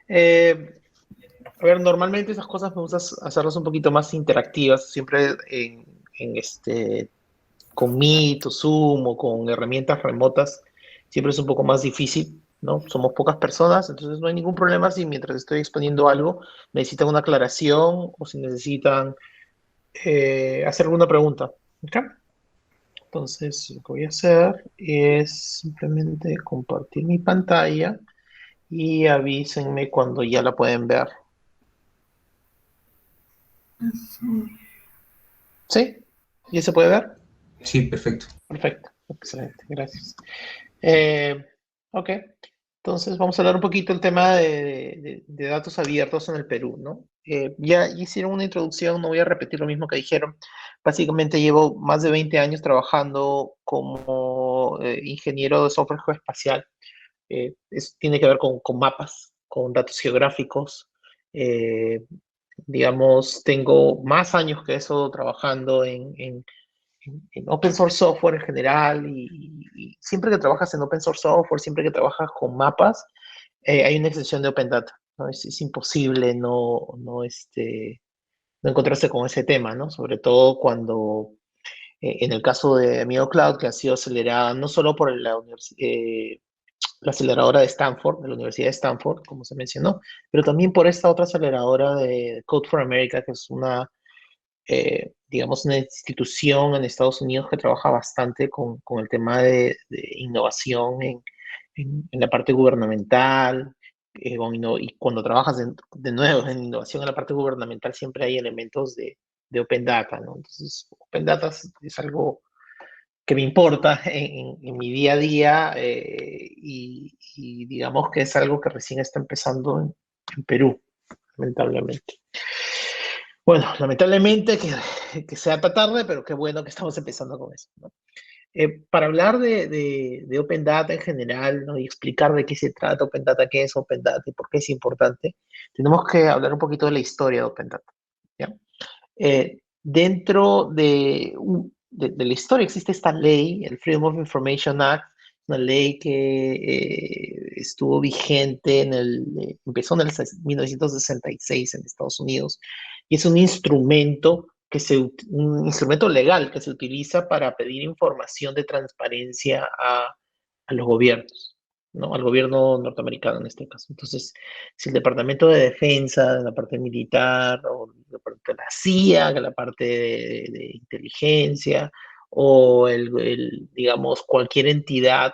Eh, a ver, normalmente esas cosas me gusta hacerlas un poquito más interactivas, siempre con Meet o Zoom o con herramientas remotas, siempre es un poco más difícil, ¿no? Somos pocas personas, entonces no hay ningún problema si mientras estoy exponiendo algo necesitan una aclaración o si necesitan hacer alguna pregunta. ¿Ok? Entonces, lo que voy a hacer es simplemente compartir mi pantalla y avísenme cuando ya la pueden ver. ¿Sí? ¿Ya se puede ver? Sí, perfecto. Perfecto. Excelente. Gracias. Eh, ok. Entonces, vamos a hablar un poquito del tema de datos abiertos en el Perú, ¿no? Ya hicieron una introducción, no voy a repetir lo mismo que dijeron. Básicamente llevo más de 20 años trabajando como ingeniero de software geoespacial. Tiene que ver con mapas, con datos geográficos. Eh, digamos, tengo más años que eso trabajando en open source software en general y siempre que trabajas en open source software, siempre que trabajas con mapas, hay una extensión de Open Data, ¿no? Es imposible no encontrarse con ese tema, ¿no? Sobre todo cuando, en el caso de Amigo Cloud, que ha sido acelerada no solo por la aceleradora de Stanford, de la Universidad de Stanford, como se mencionó, pero también por esta otra aceleradora de Code for America, que es digamos, una institución en Estados Unidos que trabaja bastante con el tema de innovación en la parte gubernamental. Y cuando trabajas de nuevo en innovación en la parte gubernamental, siempre hay elementos de Open Data, ¿no? Entonces, Open Data es algo que me importa en mi día a día y digamos que es algo que recién está empezando en Perú, lamentablemente. Bueno, lamentablemente que sea tan tarde, pero qué bueno que estamos empezando con eso, ¿no? Para hablar de Open Data en general, ¿no? Y explicar de qué se trata Open Data, qué es Open Data y por qué es importante, tenemos que hablar un poquito de la historia de Open Data, ¿ya? Dentro de la historia existe esta ley, el Freedom of Information Act, una ley que estuvo vigente empezó en el 1966 en Estados Unidos y es un instrumento legal que se utiliza para pedir información de transparencia a los gobiernos, ¿no? Al gobierno norteamericano en este caso. Entonces, si el Departamento de Defensa, la parte militar, o la parte de la CIA, que la parte de inteligencia, o digamos, cualquier entidad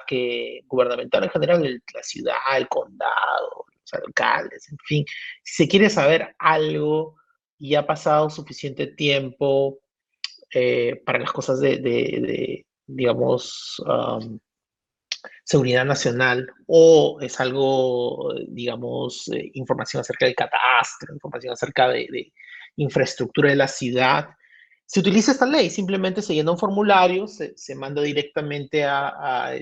gubernamental en general, la ciudad, el condado, los alcaldes, en fin, si se quiere saber algo y ha pasado suficiente tiempo para las cosas digamos, seguridad nacional o es algo, digamos, información acerca del catastro, información acerca de infraestructura de la ciudad. Se utiliza esta ley, simplemente se llena un formulario, se manda directamente a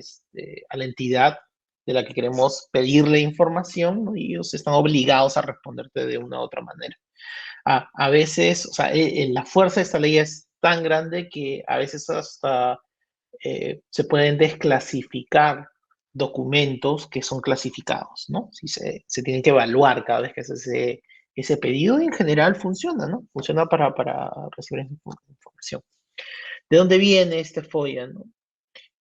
la entidad de la que queremos pedirle información, ¿no? Y ellos están obligados a responderte de una u otra manera. A veces, o sea, la fuerza de esta ley es tan grande que a veces hasta se pueden desclasificar documentos que son clasificados, ¿no? Si se tienen que evaluar cada vez que se hace ese pedido y en general funciona, ¿no? Funciona para recibir información. ¿De dónde viene este FOIA, no?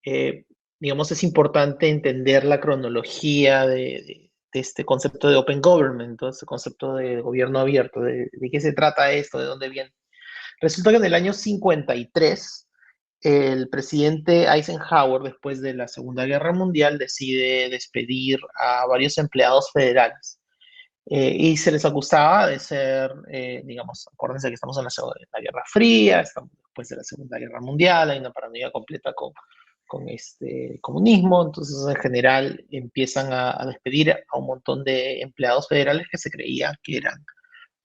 Eh, digamos, es importante entender la cronología de este concepto de Open Government, todo este concepto de gobierno abierto, de qué se trata esto, de dónde viene. Resulta que en el año 53 el presidente Eisenhower, después de la Segunda Guerra Mundial, decide despedir a varios empleados federales. Y se les acusaba de ser, digamos, acuérdense que estamos en la Guerra Fría, estamos después de la Segunda Guerra Mundial, hay una paranoia completa con este comunismo, entonces en general empiezan a despedir a un montón de empleados federales que se creía que eran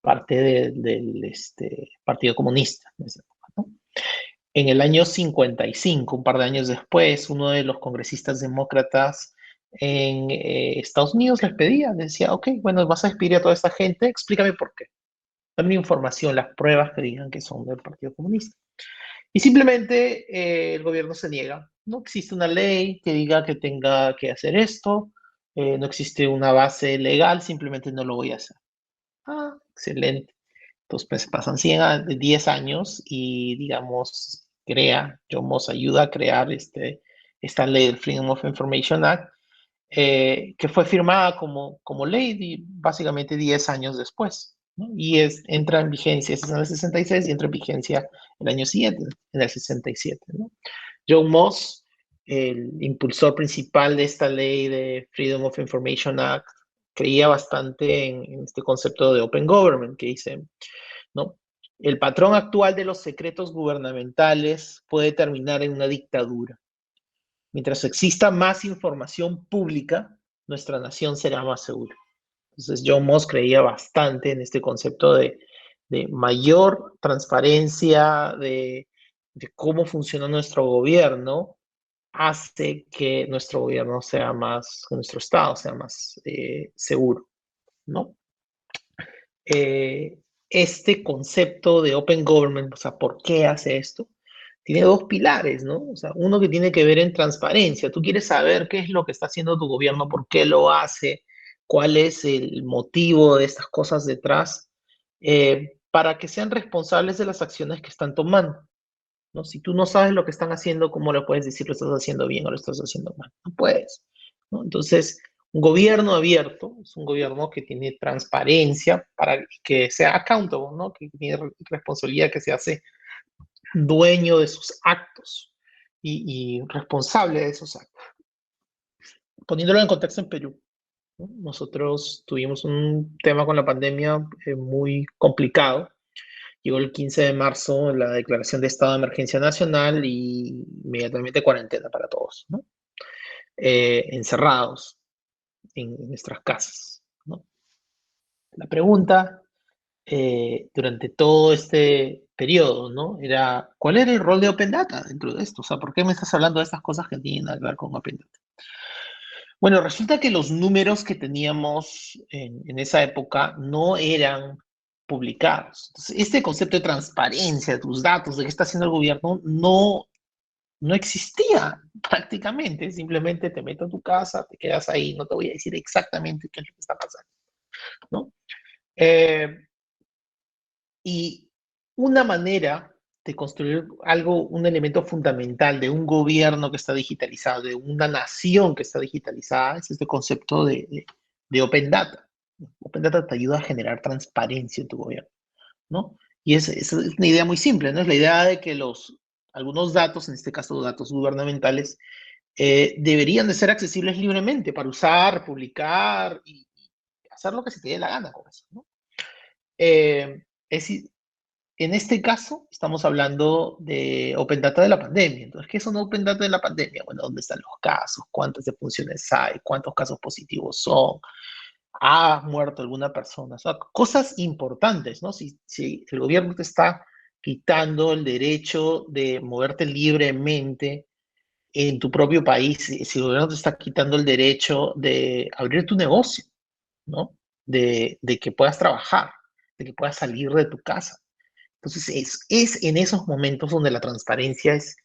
parte del Partido Comunista en esa época, ¿no? En el año 55, un par de años después, uno de los congresistas demócratas en Estados Unidos les pedía, decía, ok, bueno, vas a despedir a toda esta gente, explícame por qué. Dame información, las pruebas que digan que son del Partido Comunista. Y simplemente el gobierno se niega. No existe una ley que diga que tenga que hacer esto. no existe una base legal, simplemente no lo voy a hacer. Ah, excelente. Entonces pues, pasan 10 años y, digamos, John Moss ayuda a crear esta ley del Freedom of Information Act, que fue firmada como ley básicamente 10 años después, ¿no? Y entra en vigencia, es en el 66 y entra en vigencia el año siguiente, en el 67, ¿no? John Moss, el impulsor principal de esta ley de Freedom of Information Act, creía bastante en este concepto de Open Government que dice, ¿no? El patrón actual de los secretos gubernamentales puede terminar en una dictadura. Mientras exista más información pública, nuestra nación será más segura. Entonces, John Moss creía bastante en este concepto de mayor transparencia de cómo funciona nuestro gobierno, hace que nuestro gobierno sea más, que nuestro Estado sea más seguro, ¿no? Este concepto de Open Government, o sea, ¿por qué hace esto? Tiene dos pilares, ¿no? O sea, uno que tiene que ver en transparencia. Tú quieres saber qué es lo que está haciendo tu gobierno, por qué lo hace, cuál es el motivo de estas cosas detrás, para que sean responsables de las acciones que están tomando, ¿no? Si tú no sabes lo que están haciendo, ¿cómo le puedes decir lo estás haciendo bien o lo estás haciendo mal? No puedes, ¿no? Entonces, un gobierno abierto es un gobierno que tiene transparencia para que sea accountable, ¿no? Que tiene responsabilidad, que se hace dueño de sus actos y responsable de esos actos. Poniéndolo en contexto en Perú, ¿no? Nosotros tuvimos un tema con la pandemia muy complicado. Llegó el 15 de marzo la declaración de estado de emergencia nacional y inmediatamente cuarentena para todos, ¿no? Encerrados en nuestras casas, ¿no? La pregunta durante todo este periodo, ¿no? Era, ¿cuál era el rol de Open Data dentro de esto? O sea, ¿por qué me estás hablando de estas cosas que tienen que ver con Open Data? Bueno, resulta que los números que teníamos en esa época no eran publicados. Entonces, este concepto de transparencia de tus datos, de qué está haciendo el gobierno, no existía prácticamente. Simplemente te meto a tu casa, te quedas ahí, no te voy a decir exactamente qué es lo que está pasando, ¿no? Y una manera de construir algo, un elemento fundamental de un gobierno que está digitalizado, de una nación que está digitalizada, es este concepto de Open Data. Open Data te ayuda a generar transparencia en tu gobierno, ¿no? Y es una idea muy simple, ¿no? Es la idea de que algunos datos, en este caso datos gubernamentales, deberían de ser accesibles libremente para usar, publicar y hacer lo que se te dé la gana con eso, ¿no? Es, en este caso, estamos hablando de Open Data de la pandemia. Entonces, ¿qué son Open Data de la pandemia? Bueno, ¿dónde están los casos? ¿Cuántas defunciones hay? ¿Cuántos casos positivos son? ¿Ha muerto alguna persona? O sea, cosas importantes, ¿no? Si el gobierno te está quitando el derecho de moverte libremente en tu propio país, si el gobierno te está quitando el derecho de abrir tu negocio, ¿no? De que puedas trabajar, de que puedas salir de tu casa. Entonces, es en esos momentos donde la transparencia es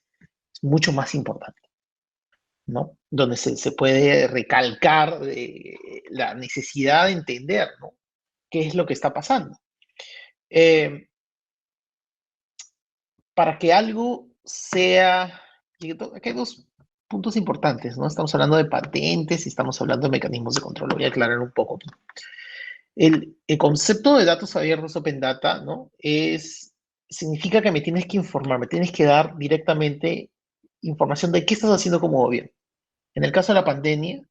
mucho más importante, ¿no? Donde se puede recalcar la necesidad de entender, ¿no? ¿Qué es lo que está pasando? Para que algo sea... Aquí hay dos puntos importantes, ¿no? Estamos hablando de patentes y estamos hablando de mecanismos de control. Lo voy a aclarar un poco. El concepto de datos abiertos, Open Data, ¿no? Significa que me tienes que informar, me tienes que dar directamente información de qué estás haciendo como gobierno. En el caso de la pandemia,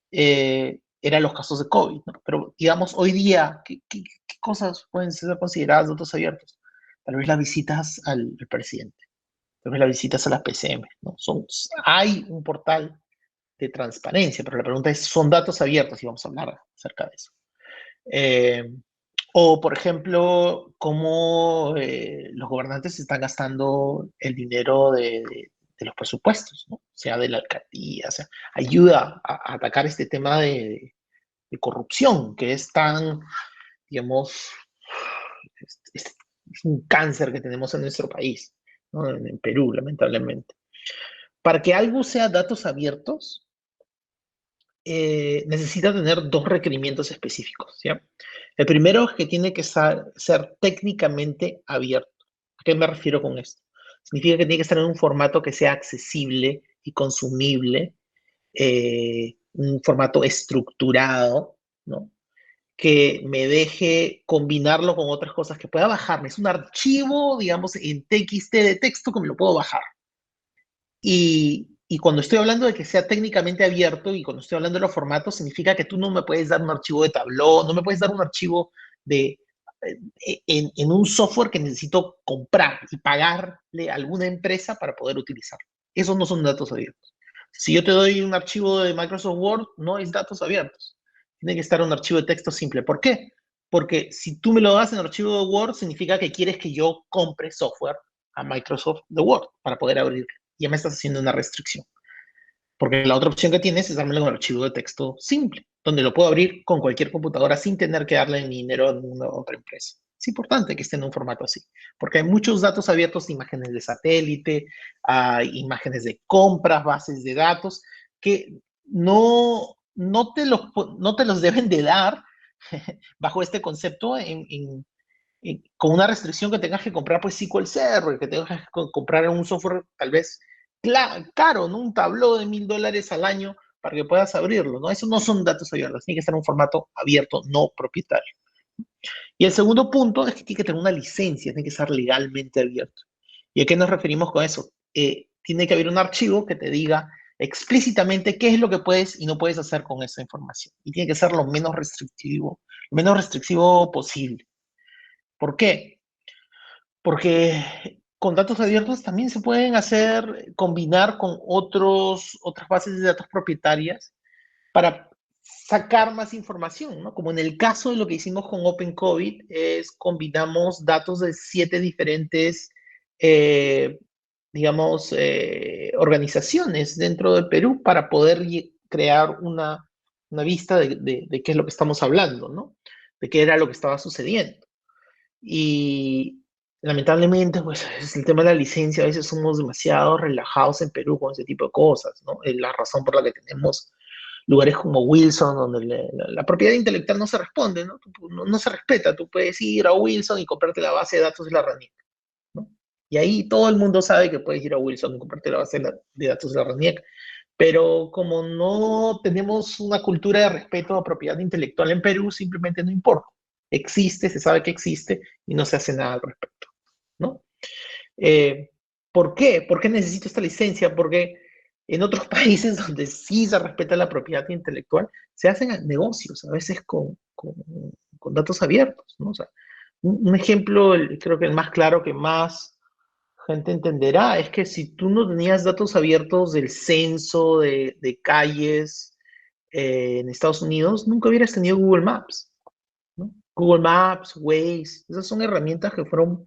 eran los casos de COVID, ¿no? Pero digamos, hoy día, ¿qué cosas pueden ser consideradas datos abiertos? Tal vez las visitas al presidente, tal vez las visitas a las PCM, ¿no? Hay un portal de transparencia, pero la pregunta es, ¿son datos abiertos? Y vamos a hablar acerca de eso. Eh, o, por ejemplo, cómo los gobernantes están gastando el dinero de los presupuestos, ¿no? Sea de la alcaldía, o sea, ayuda a atacar este tema de corrupción, que es tan, digamos, es un cáncer que tenemos en nuestro país, ¿no? En Perú, lamentablemente. Para que algo sea datos abiertos, necesita tener dos requerimientos específicos, ¿ya? El primero es que tiene que ser técnicamente abierto. ¿A qué me refiero con esto? Significa que tiene que estar en un formato que sea accesible y consumible, un formato estructurado, ¿no? Que me deje combinarlo con otras cosas que pueda bajarme. Es un archivo, digamos, en TXT de texto que me lo puedo bajar. Y cuando estoy hablando de que sea técnicamente abierto y cuando estoy hablando de los formatos, significa que tú no me puedes dar un archivo de Tableau, no me puedes dar un archivo de, en un software que necesito comprar y pagarle a alguna empresa para poder utilizarlo. Esos no son datos abiertos. Si yo te doy un archivo de Microsoft Word, no es datos abiertos. Tiene que estar un archivo de texto simple. ¿Por qué? Porque si tú me lo das en archivo de Word, significa que quieres que yo compre software a Microsoft de Word para poder abrirlo. Ya me estás haciendo una restricción. Porque la otra opción que tienes es dármelo en un archivo de texto simple, donde lo puedo abrir con cualquier computadora sin tener que darle mi dinero a una otra empresa. Es importante que esté en un formato así, porque hay muchos datos abiertos, imágenes de satélite, imágenes de compras, bases de datos, que no te los deben de dar bajo este concepto con una restricción que tengas que comprar pues SQL Server, que tengas que comprar un software tal vez caro, ¿no? Un Tableau de $1000 al año para que puedas abrirlo, ¿no? Esos no son datos abiertos, tiene que estar en un formato abierto, no propietario. Y el segundo punto es que tiene que tener una licencia, tiene que ser legalmente abierto. ¿Y a qué nos referimos con eso? Tiene que haber un archivo que te diga explícitamente qué es lo que puedes y no puedes hacer con esa información. Y tiene que ser lo menos restrictivo posible. ¿Por qué? Porque con datos abiertos también se pueden combinar con otras bases de datos propietarias para sacar más información, ¿no? Como en el caso de lo que hicimos con OpenCovid, combinamos datos de 7 diferentes, eh, digamos, organizaciones dentro de Perú para poder crear una vista de qué es lo que estamos hablando, ¿no? De qué era lo que estaba sucediendo. Y lamentablemente, pues es el tema de la licencia, a veces somos demasiado relajados en Perú con ese tipo de cosas, ¿no? Es la razón por la que tenemos lugares como Wilson, donde la propiedad intelectual no se responde, ¿no? No se respeta. Tú puedes ir a Wilson y comprarte la base de datos de la RANIEC, ¿no? Y ahí todo el mundo sabe que puedes ir a Wilson y comprarte la base de datos de la RANIEC. Pero como no tenemos una cultura de respeto a propiedad intelectual en Perú, simplemente no importa. Existe, se sabe que existe y no se hace nada al respecto, ¿no? Eh, ¿Por qué? ¿Por qué necesito esta licencia? Porque en otros países donde sí se respeta la propiedad intelectual, se hacen negocios, a veces con datos abiertos, ¿no? O sea, un ejemplo, creo que el más claro que más gente entenderá es que si tú no tenías datos abiertos del censo de calles en Estados Unidos, nunca hubieras tenido Google Maps, ¿no? Google Maps, Waze, esas son herramientas que fueron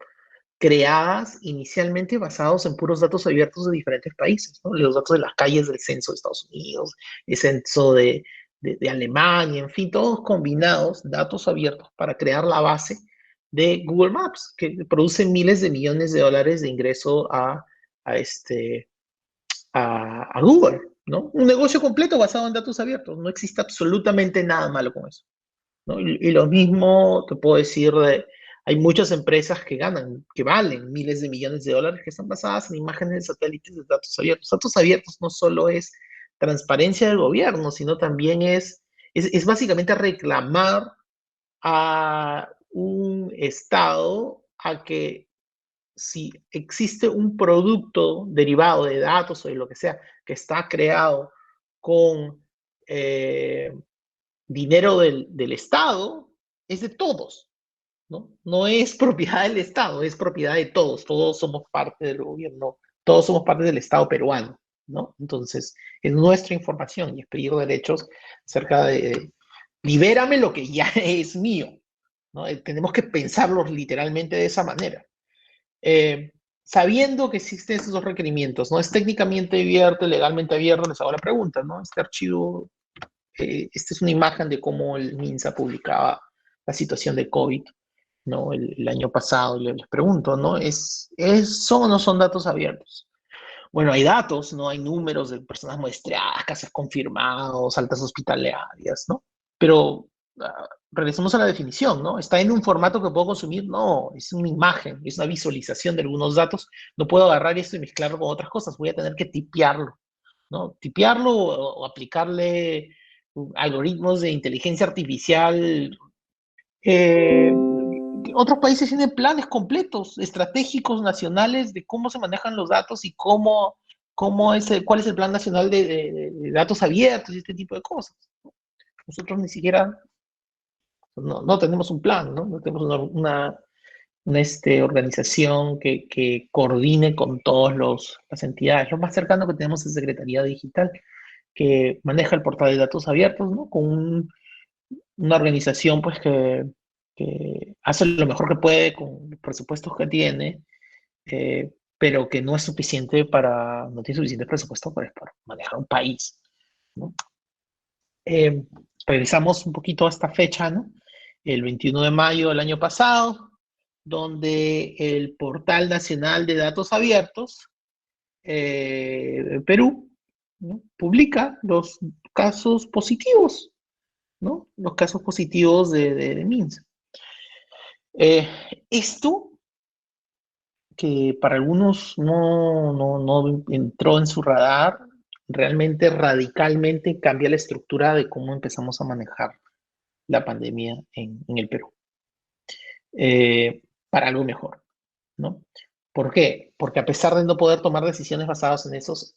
creadas inicialmente basados en puros datos abiertos de diferentes países, ¿no? Los datos de las calles del censo de Estados Unidos, el censo de Alemania, en fin, todos combinados, datos abiertos para crear la base de Google Maps, que produce miles de millones de dólares de ingreso a, este, a Google, ¿no? Un negocio completo basado en datos abiertos, no existe absolutamente nada malo con eso, ¿no? Y lo mismo te puedo decir hay muchas empresas que que valen miles de millones de dólares, que están basadas en imágenes de satélites de datos abiertos. Datos abiertos no solo es transparencia del gobierno, sino también es básicamente reclamar a un Estado a que si existe un producto derivado de datos o de lo que sea que está creado con dinero del Estado, es de todos, ¿no? No es propiedad del Estado, es propiedad de todos. Todos somos parte del gobierno, todos somos parte del Estado peruano, ¿no? Entonces, es nuestra información y es pedir derechos acerca de libérame lo que ya es mío, ¿no? Tenemos que pensarlo literalmente de esa manera. Sabiendo que existen esos dos requerimientos, ¿no? Es técnicamente abierto, legalmente abierto, les hago la pregunta, ¿no? Este archivo, esta es una imagen de cómo el MINSA publicaba la situación de COVID, ¿no? El año pasado, les pregunto, ¿no? ¿Son o no son datos abiertos? Bueno, hay datos, ¿no? Hay números de personas muestreadas, casos confirmados, altas hospitalarias, ¿no? Pero regresemos a la definición, ¿no? ¿Está en un formato que puedo consumir? No, es una imagen, es una visualización de algunos datos. No puedo agarrar esto y mezclarlo con otras cosas, voy a tener que tipearlo, ¿no? Tipearlo o aplicarle algoritmos de inteligencia artificial. Otros países tienen planes completos, estratégicos, nacionales, de cómo se manejan los datos y cuál es el plan nacional de datos abiertos y este tipo de cosas. Nosotros ni siquiera, no tenemos un plan, ¿no? No tenemos una organización que coordine con todas las entidades. Lo más cercano que tenemos es Secretaría Digital, que maneja el portal de datos abiertos, ¿no? Con una organización pues que hace lo mejor que puede con los presupuestos que tiene, pero que no es suficiente no tiene suficiente presupuesto para manejar un país, ¿no? Eh, Regresamos un poquito a esta fecha, ¿no? El 21 de mayo del año pasado, donde el Portal Nacional de Datos Abiertos, Perú, ¿no? Publica los casos positivos, ¿no? Los casos positivos de MINSA. Esto, que para algunos no entró en su radar, realmente radicalmente cambia la estructura de cómo empezamos a manejar la pandemia en el Perú, para algo mejor, ¿no? ¿Por qué? Porque a pesar de no poder tomar decisiones basadas en esos,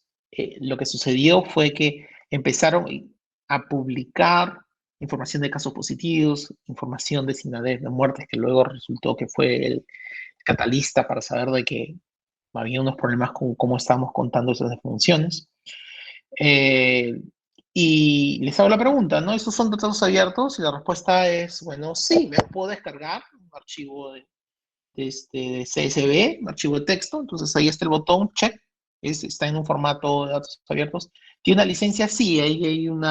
lo que sucedió fue que empezaron a publicar información de casos positivos, información de SINADEF, de muertes, que luego resultó que fue el catalista para saber de que había unos problemas con cómo estábamos contando esas defunciones. Eh, y les hago la pregunta, ¿no? ¿Estos son datos abiertos? Y la respuesta es, bueno, sí, me puedo descargar un archivo de CSV, un archivo de texto, entonces ahí está el botón, check, está en un formato de datos abiertos. ¿Tiene una licencia? Sí, ahí hay un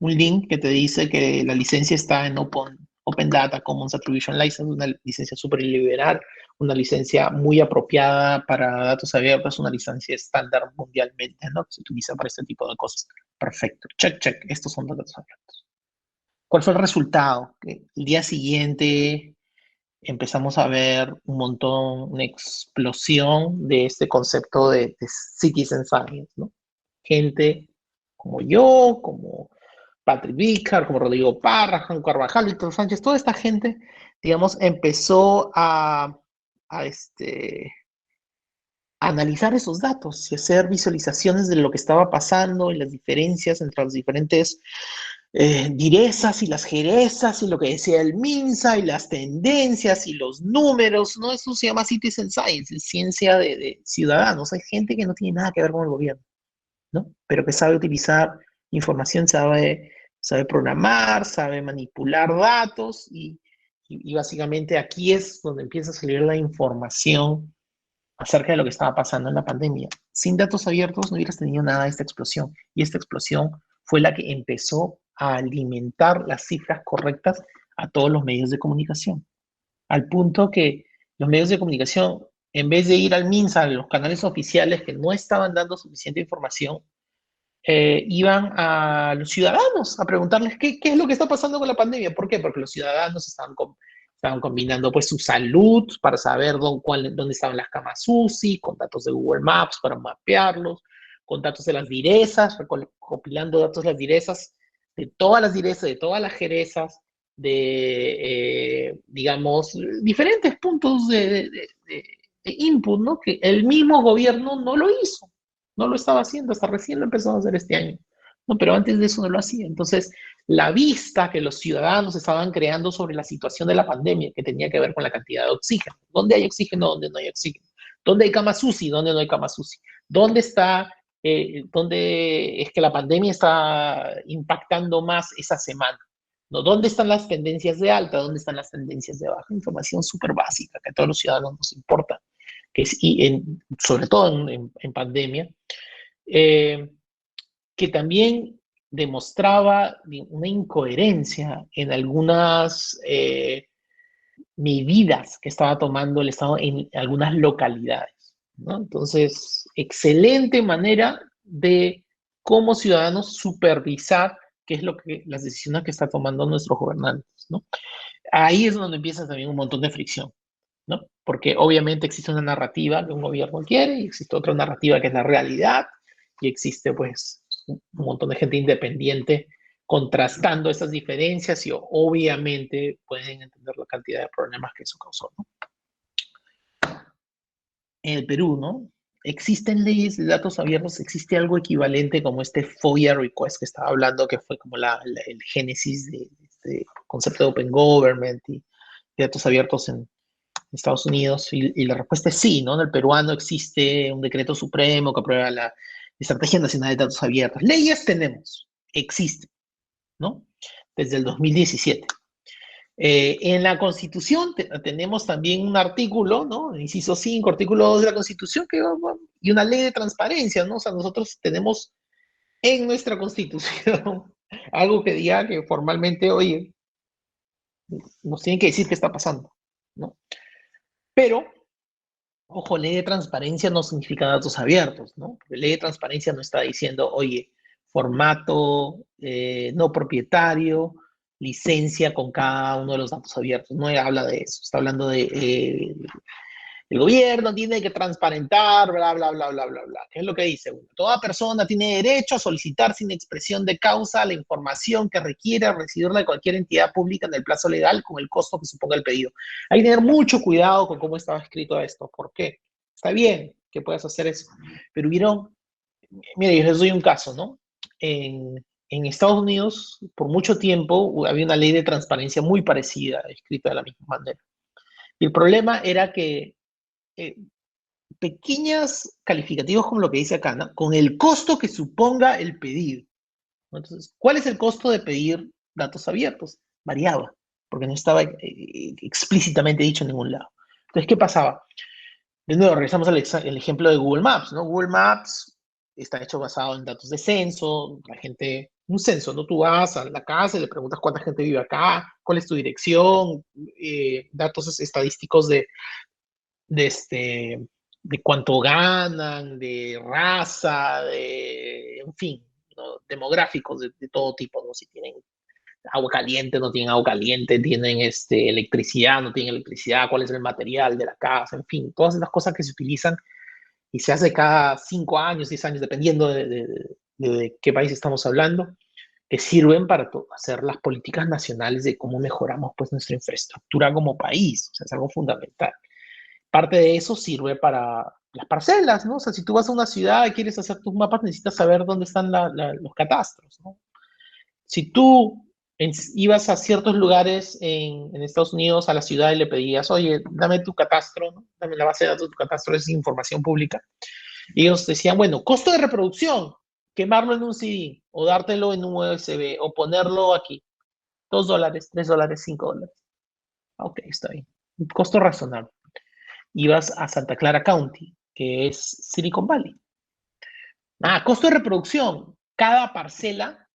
link que te dice que la licencia está en Open Data Commons Attribution License, una licencia súper liberal, una licencia muy apropiada para datos abiertos, una licencia estándar mundialmente, ¿no? Que se utiliza para este tipo de cosas. Perfecto, check, check, estos son datos abiertos. ¿Cuál fue el resultado? Que el día siguiente empezamos a ver un montón, una explosión de este concepto de citizen science, ¿no? Gente como yo, como Patrick Vicar, como Rodrigo Parra, Juan Carvajal, Víctor Sánchez, toda esta gente, digamos, empezó a analizar esos datos y hacer visualizaciones de lo que estaba pasando y las diferencias entre las diferentes direzas y las jerezas y lo que decía el MINSA y las tendencias y los números, ¿no? Eso se llama citizen science, es ciencia de ciudadanos. Hay gente que no tiene nada que ver con el gobierno, ¿no? Pero que sabe utilizar información, sabe programar, sabe manipular datos y básicamente aquí es donde empieza a salir la información acerca de lo que estaba pasando en la pandemia. Sin datos abiertos no hubieras tenido nada de esta explosión. Y esta explosión fue la que empezó a alimentar las cifras correctas a todos los medios de comunicación. Al punto que los medios de comunicación, en vez de ir al MINSA, a los canales oficiales que no estaban dando suficiente información, iban a los ciudadanos a preguntarles qué es lo que está pasando con la pandemia. ¿Por qué? Porque los ciudadanos estaban combinando pues su salud para saber dónde estaban las camas UCI, con datos de Google Maps para mapearlos, con datos de las direzas, recopilando datos de las direzas, de todas las direzas, de todas las jerezas, digamos, diferentes puntos de input, ¿no? Que el mismo gobierno no lo hizo. No lo estaba haciendo, hasta recién lo empezó a hacer este año. No, pero antes de eso no lo hacía. Entonces, la vista que los ciudadanos estaban creando sobre la situación de la pandemia, que tenía que ver con la cantidad de oxígeno. ¿Dónde hay oxígeno? ¿Dónde no hay oxígeno? ¿Dónde hay camas UCI? ¿Dónde no hay camas UCI? ¿Dónde es que la pandemia está impactando más esa semana? ¿No? ¿Dónde están las tendencias de alta? ¿Dónde están las tendencias de baja? Información súper básica que a todos los ciudadanos nos importa, que es, sobre todo en pandemia, eh, que también demostraba una incoherencia en algunas medidas que estaba tomando el Estado en algunas localidades. ¿no? Entonces, excelente manera de, como ciudadanos, supervisar qué es lo que, las decisiones que están tomando nuestros gobernantes, ¿no? Ahí es donde empieza también un montón de fricción, ¿no? Porque obviamente existe una narrativa que un gobierno quiere y existe otra narrativa que es la realidad y existe pues un montón de gente independiente contrastando esas diferencias y obviamente pueden entender la cantidad de problemas que eso causó, ¿no? En el Perú, ¿no? Existen leyes de datos abiertos, existe algo equivalente como este FOIA request que estaba hablando, que fue como el génesis de este concepto de Open Government y de datos abiertos en Estados Unidos, y la respuesta es sí, ¿no? En el peruano existe un decreto supremo que aprueba la Estrategia Nacional de Datos Abiertos. Leyes tenemos, existen, ¿no? Desde el 2017. En la Constitución tenemos también un artículo, ¿no? Inciso 5, artículo 2 de la Constitución, y una ley de transparencia, ¿no? O sea, nosotros tenemos en nuestra Constitución algo que diga que formalmente, oye, nos tienen que decir qué está pasando, ¿no? Pero, ojo, ley de transparencia no significa datos abiertos, ¿no? Porque ley de transparencia no está diciendo, oye, formato no propietario, licencia con cada uno de los datos abiertos. No habla de eso. Está hablando de el gobierno tiene que transparentar, bla, bla, bla, bla, bla, bla. ¿Qué es lo que dice? Bueno, toda persona tiene derecho a solicitar sin expresión de causa la información que requiera recibirla de cualquier entidad pública en el plazo legal con el costo que suponga el pedido. Hay que tener mucho cuidado con cómo estaba escrito esto. ¿Por qué? Está bien que puedas hacer eso, pero vieron, mira, yo les doy un caso, ¿no? En Estados Unidos, por mucho tiempo, había una ley de transparencia muy parecida, escrita de la misma manera. Y el problema era que eh, pequeños calificativos como lo que dice acá, ¿no? Con el costo que suponga el pedido. Entonces, ¿cuál es el costo de pedir datos abiertos? Variaba, porque no estaba explícitamente dicho en ningún lado. Entonces, ¿qué pasaba? De nuevo, regresamos al ejemplo de Google Maps, ¿no? Google Maps está hecho basado en datos de censo, la gente, un censo, ¿no? Tú vas a la casa y le preguntas cuánta gente vive acá, cuál es tu dirección, datos estadísticos de de cuánto ganan, de raza, en fin, ¿no? Demográficos de todo tipo, ¿no? Si tienen agua caliente, no tienen agua caliente, tienen electricidad, no tienen electricidad, cuál es el material de la casa, en fin, todas esas cosas que se utilizan y se hace cada 5 años, 10 años, dependiendo de qué país estamos hablando, que sirven para hacer las políticas nacionales de cómo mejoramos pues nuestra infraestructura como país, o sea, es algo fundamental. Parte de eso sirve para las parcelas, ¿no? O sea, si tú vas a una ciudad y quieres hacer tus mapas, necesitas saber dónde están los catastros, ¿no? Si tú ibas a ciertos lugares en Estados Unidos, a la ciudad, y le pedías, oye, dame tu catastro, ¿no? Dame la base de datos de tu catastro, es información pública. Y ellos decían, bueno, costo de reproducción, quemarlo en un CD, o dártelo en un USB, o ponerlo aquí. $2, $3, $5. Ok, está bien. Un costo razonable. Ibas a Santa Clara County, que es Silicon Valley. Costo de reproducción. Cada parcela,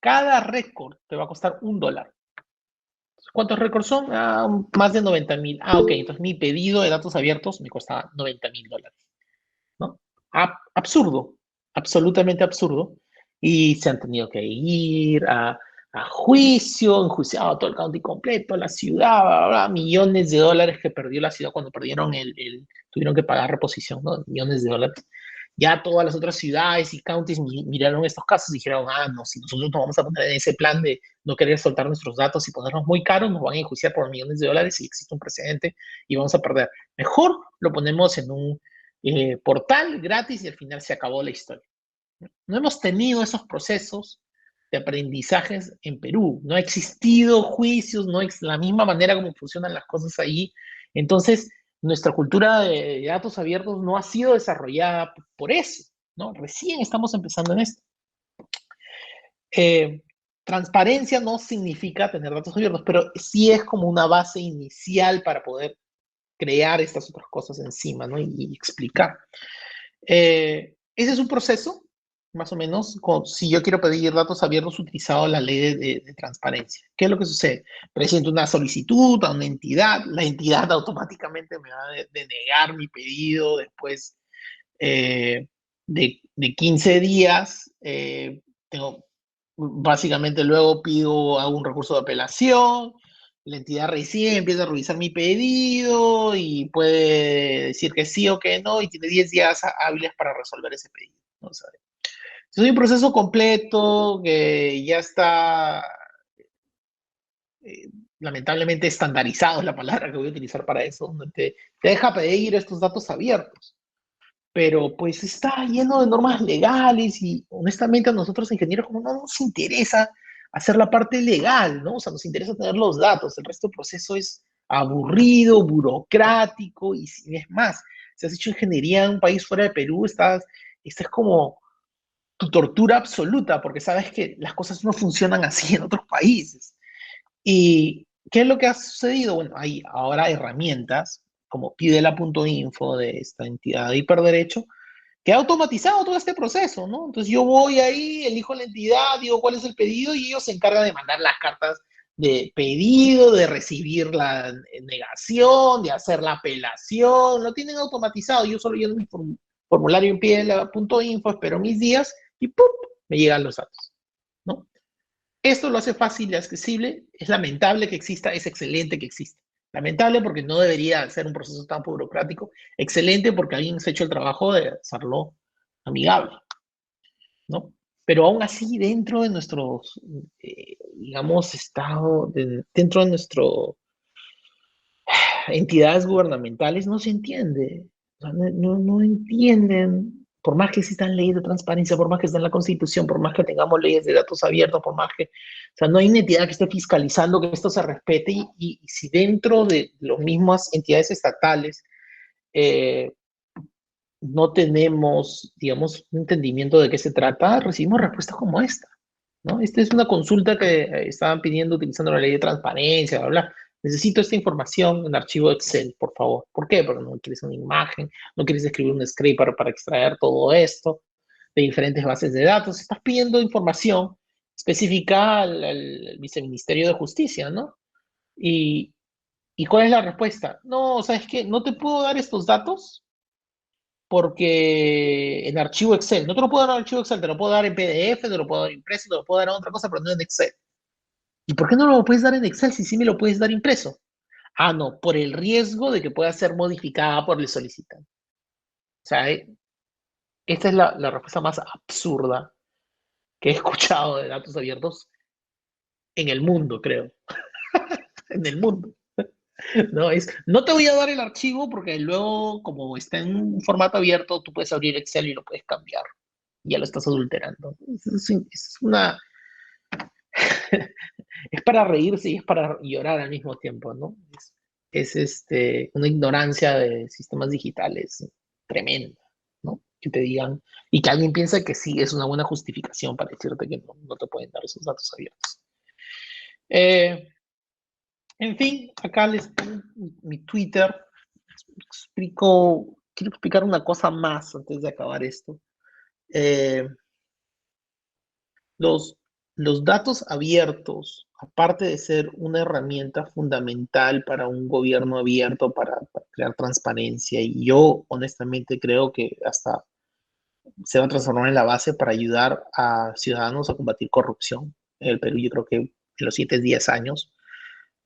cada récord te va a costar $1. ¿Cuántos récords son? Más de 90,000. Ok, entonces mi pedido de datos abiertos me costaba $90,000, ¿no? Absurdo, absolutamente absurdo. Y se han tenido que ir a juicio, enjuiciado todo el county completo, la ciudad, bla, bla, bla, millones de dólares que perdió la ciudad cuando perdieron tuvieron que pagar reposición, ¿no? Millones de dólares. Ya todas las otras ciudades y counties miraron estos casos y dijeron, no, si nosotros nos vamos a poner en ese plan de no querer soltar nuestros datos y ponernos muy caros, nos van a enjuiciar por millones de dólares y existe un precedente y vamos a perder. Mejor lo ponemos en un portal gratis y al final se acabó la historia. No hemos tenido esos procesos de aprendizajes en Perú. No ha existido juicios, no es la misma manera como funcionan las cosas ahí. Entonces, nuestra cultura de datos abiertos no ha sido desarrollada por eso, ¿no? Recién estamos empezando en esto. Transparencia no significa tener datos abiertos, pero sí es como una base inicial para poder crear estas otras cosas encima, ¿no? Y explicar. Ese es un proceso, más o menos, si yo quiero pedir datos abiertos utilizado la ley de transparencia. ¿Qué es lo que sucede? Presento una solicitud a una entidad, la entidad automáticamente me va a denegar mi pedido después de 15 días. Básicamente luego hago un recurso de apelación, la entidad recién empieza a revisar mi pedido y puede decir que sí o que no, y tiene 10 días hábiles para resolver ese pedido, ¿no? O sea, es un proceso completo que ya está, eh, lamentablemente, estandarizado, es la palabra que voy a utilizar para eso, donde te deja pedir estos datos abiertos, pero pues está lleno de normas legales y honestamente a nosotros ingenieros como no nos interesa hacer la parte legal, ¿no? O sea, nos interesa tener los datos, el resto del proceso es aburrido, burocrático y es más, si has hecho ingeniería en un país fuera de Perú, esta es como tu tortura absoluta porque sabes que las cosas no funcionan así en otros países. ¿Y qué es lo que ha sucedido? Bueno, hay ahora herramientas como Pidela.info de esta entidad de hiperderecho que ha automatizado todo este proceso, ¿no? Entonces yo voy ahí, elijo la entidad, digo cuál es el pedido y ellos se encargan de mandar las cartas de pedido, de recibir la negación, de hacer la apelación, lo tienen automatizado. Yo solo lleno mi formulario en Pidela.info, espero mis días y ¡pum! Me llegan los datos, ¿no? Esto lo hace fácil y accesible. Es lamentable que exista, es excelente que exista. Lamentable porque no debería ser un proceso tan burocrático. Excelente porque alguien se ha hecho el trabajo de hacerlo amigable, ¿no? Pero aún así, dentro de nuestros, digamos, dentro de nuestro entidades gubernamentales no se entiende. O sea, no entienden, por más que existan leyes de transparencia, por más que esté en la Constitución, por más que tengamos leyes de datos abiertos, por más que, o sea, no hay una entidad que esté fiscalizando que esto se respete y si dentro de las mismas entidades estatales eh, no tenemos, digamos, un entendimiento de qué se trata, recibimos respuestas como esta, ¿no? Esta es una consulta que estaban pidiendo utilizando la ley de transparencia, bla, bla. Necesito esta información en archivo Excel, por favor. ¿Por qué? Porque no quieres una imagen, no quieres escribir un script para extraer todo esto de diferentes bases de datos. Estás pidiendo información específica al Viceministerio de Justicia, ¿no? Y, ¿Y cuál es la respuesta? No, ¿sabes qué? No te puedo dar estos datos porque en archivo Excel, no te lo puedo dar en archivo Excel, te lo puedo dar en PDF, te lo puedo dar impreso, te lo puedo dar en otra cosa, pero no en Excel. ¿Y por qué no lo puedes dar en Excel si sí me lo puedes dar impreso? Ah, no, por el riesgo de que pueda ser modificada por el solicitante. O sea, esta es la respuesta más absurda que he escuchado de datos abiertos en el mundo, creo. En el mundo. No, no te voy a dar el archivo porque luego, como está en un formato abierto, tú puedes abrir Excel y lo puedes cambiar. Ya lo estás adulterando. Es una, es para reírse y es para llorar al mismo tiempo, ¿no? Una ignorancia de sistemas digitales tremenda, ¿no? Que te digan, y que alguien piensa que sí es una buena justificación para decirte que no te pueden dar esos datos abiertos. Eh, en fin, acá les pongo mi Twitter. Quiero explicar una cosa más antes de acabar esto. Eh, Los, los datos abiertos, aparte de ser una herramienta fundamental para un gobierno abierto, para crear transparencia, y yo honestamente creo que hasta se va a transformar en la base para ayudar a ciudadanos a combatir corrupción en el Perú. Yo creo que en los 7, 10 años